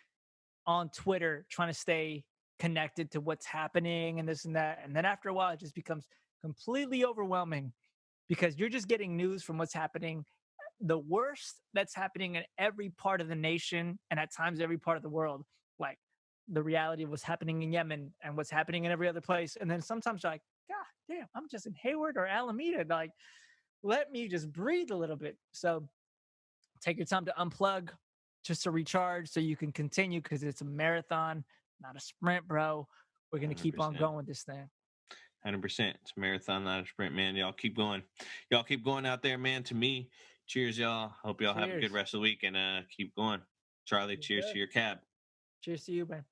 on Twitter trying to stay connected to what's happening and this and that, and then after a while, it just becomes completely overwhelming because you're just getting news from what's happening, the worst that's happening in every part of the nation and at times every part of the world. Like the reality of what's happening in Yemen and what's happening in every other place. And then sometimes you're like, God damn, I'm just in Hayward or Alameda. Like, let me just breathe a little bit. So take your time to unplug just to recharge so you can continue because it's a marathon, not a sprint, bro. We're going to keep on 100%. going with this thing. 100%. It's a marathon, not a sprint, man. Y'all keep going. Y'all keep going out there, man. To me, cheers, y'all. Hope y'all have a good Cheers. rest of the week and keep going. Charlie, Yes, cheers sir. to your cab. Cheers to you, man.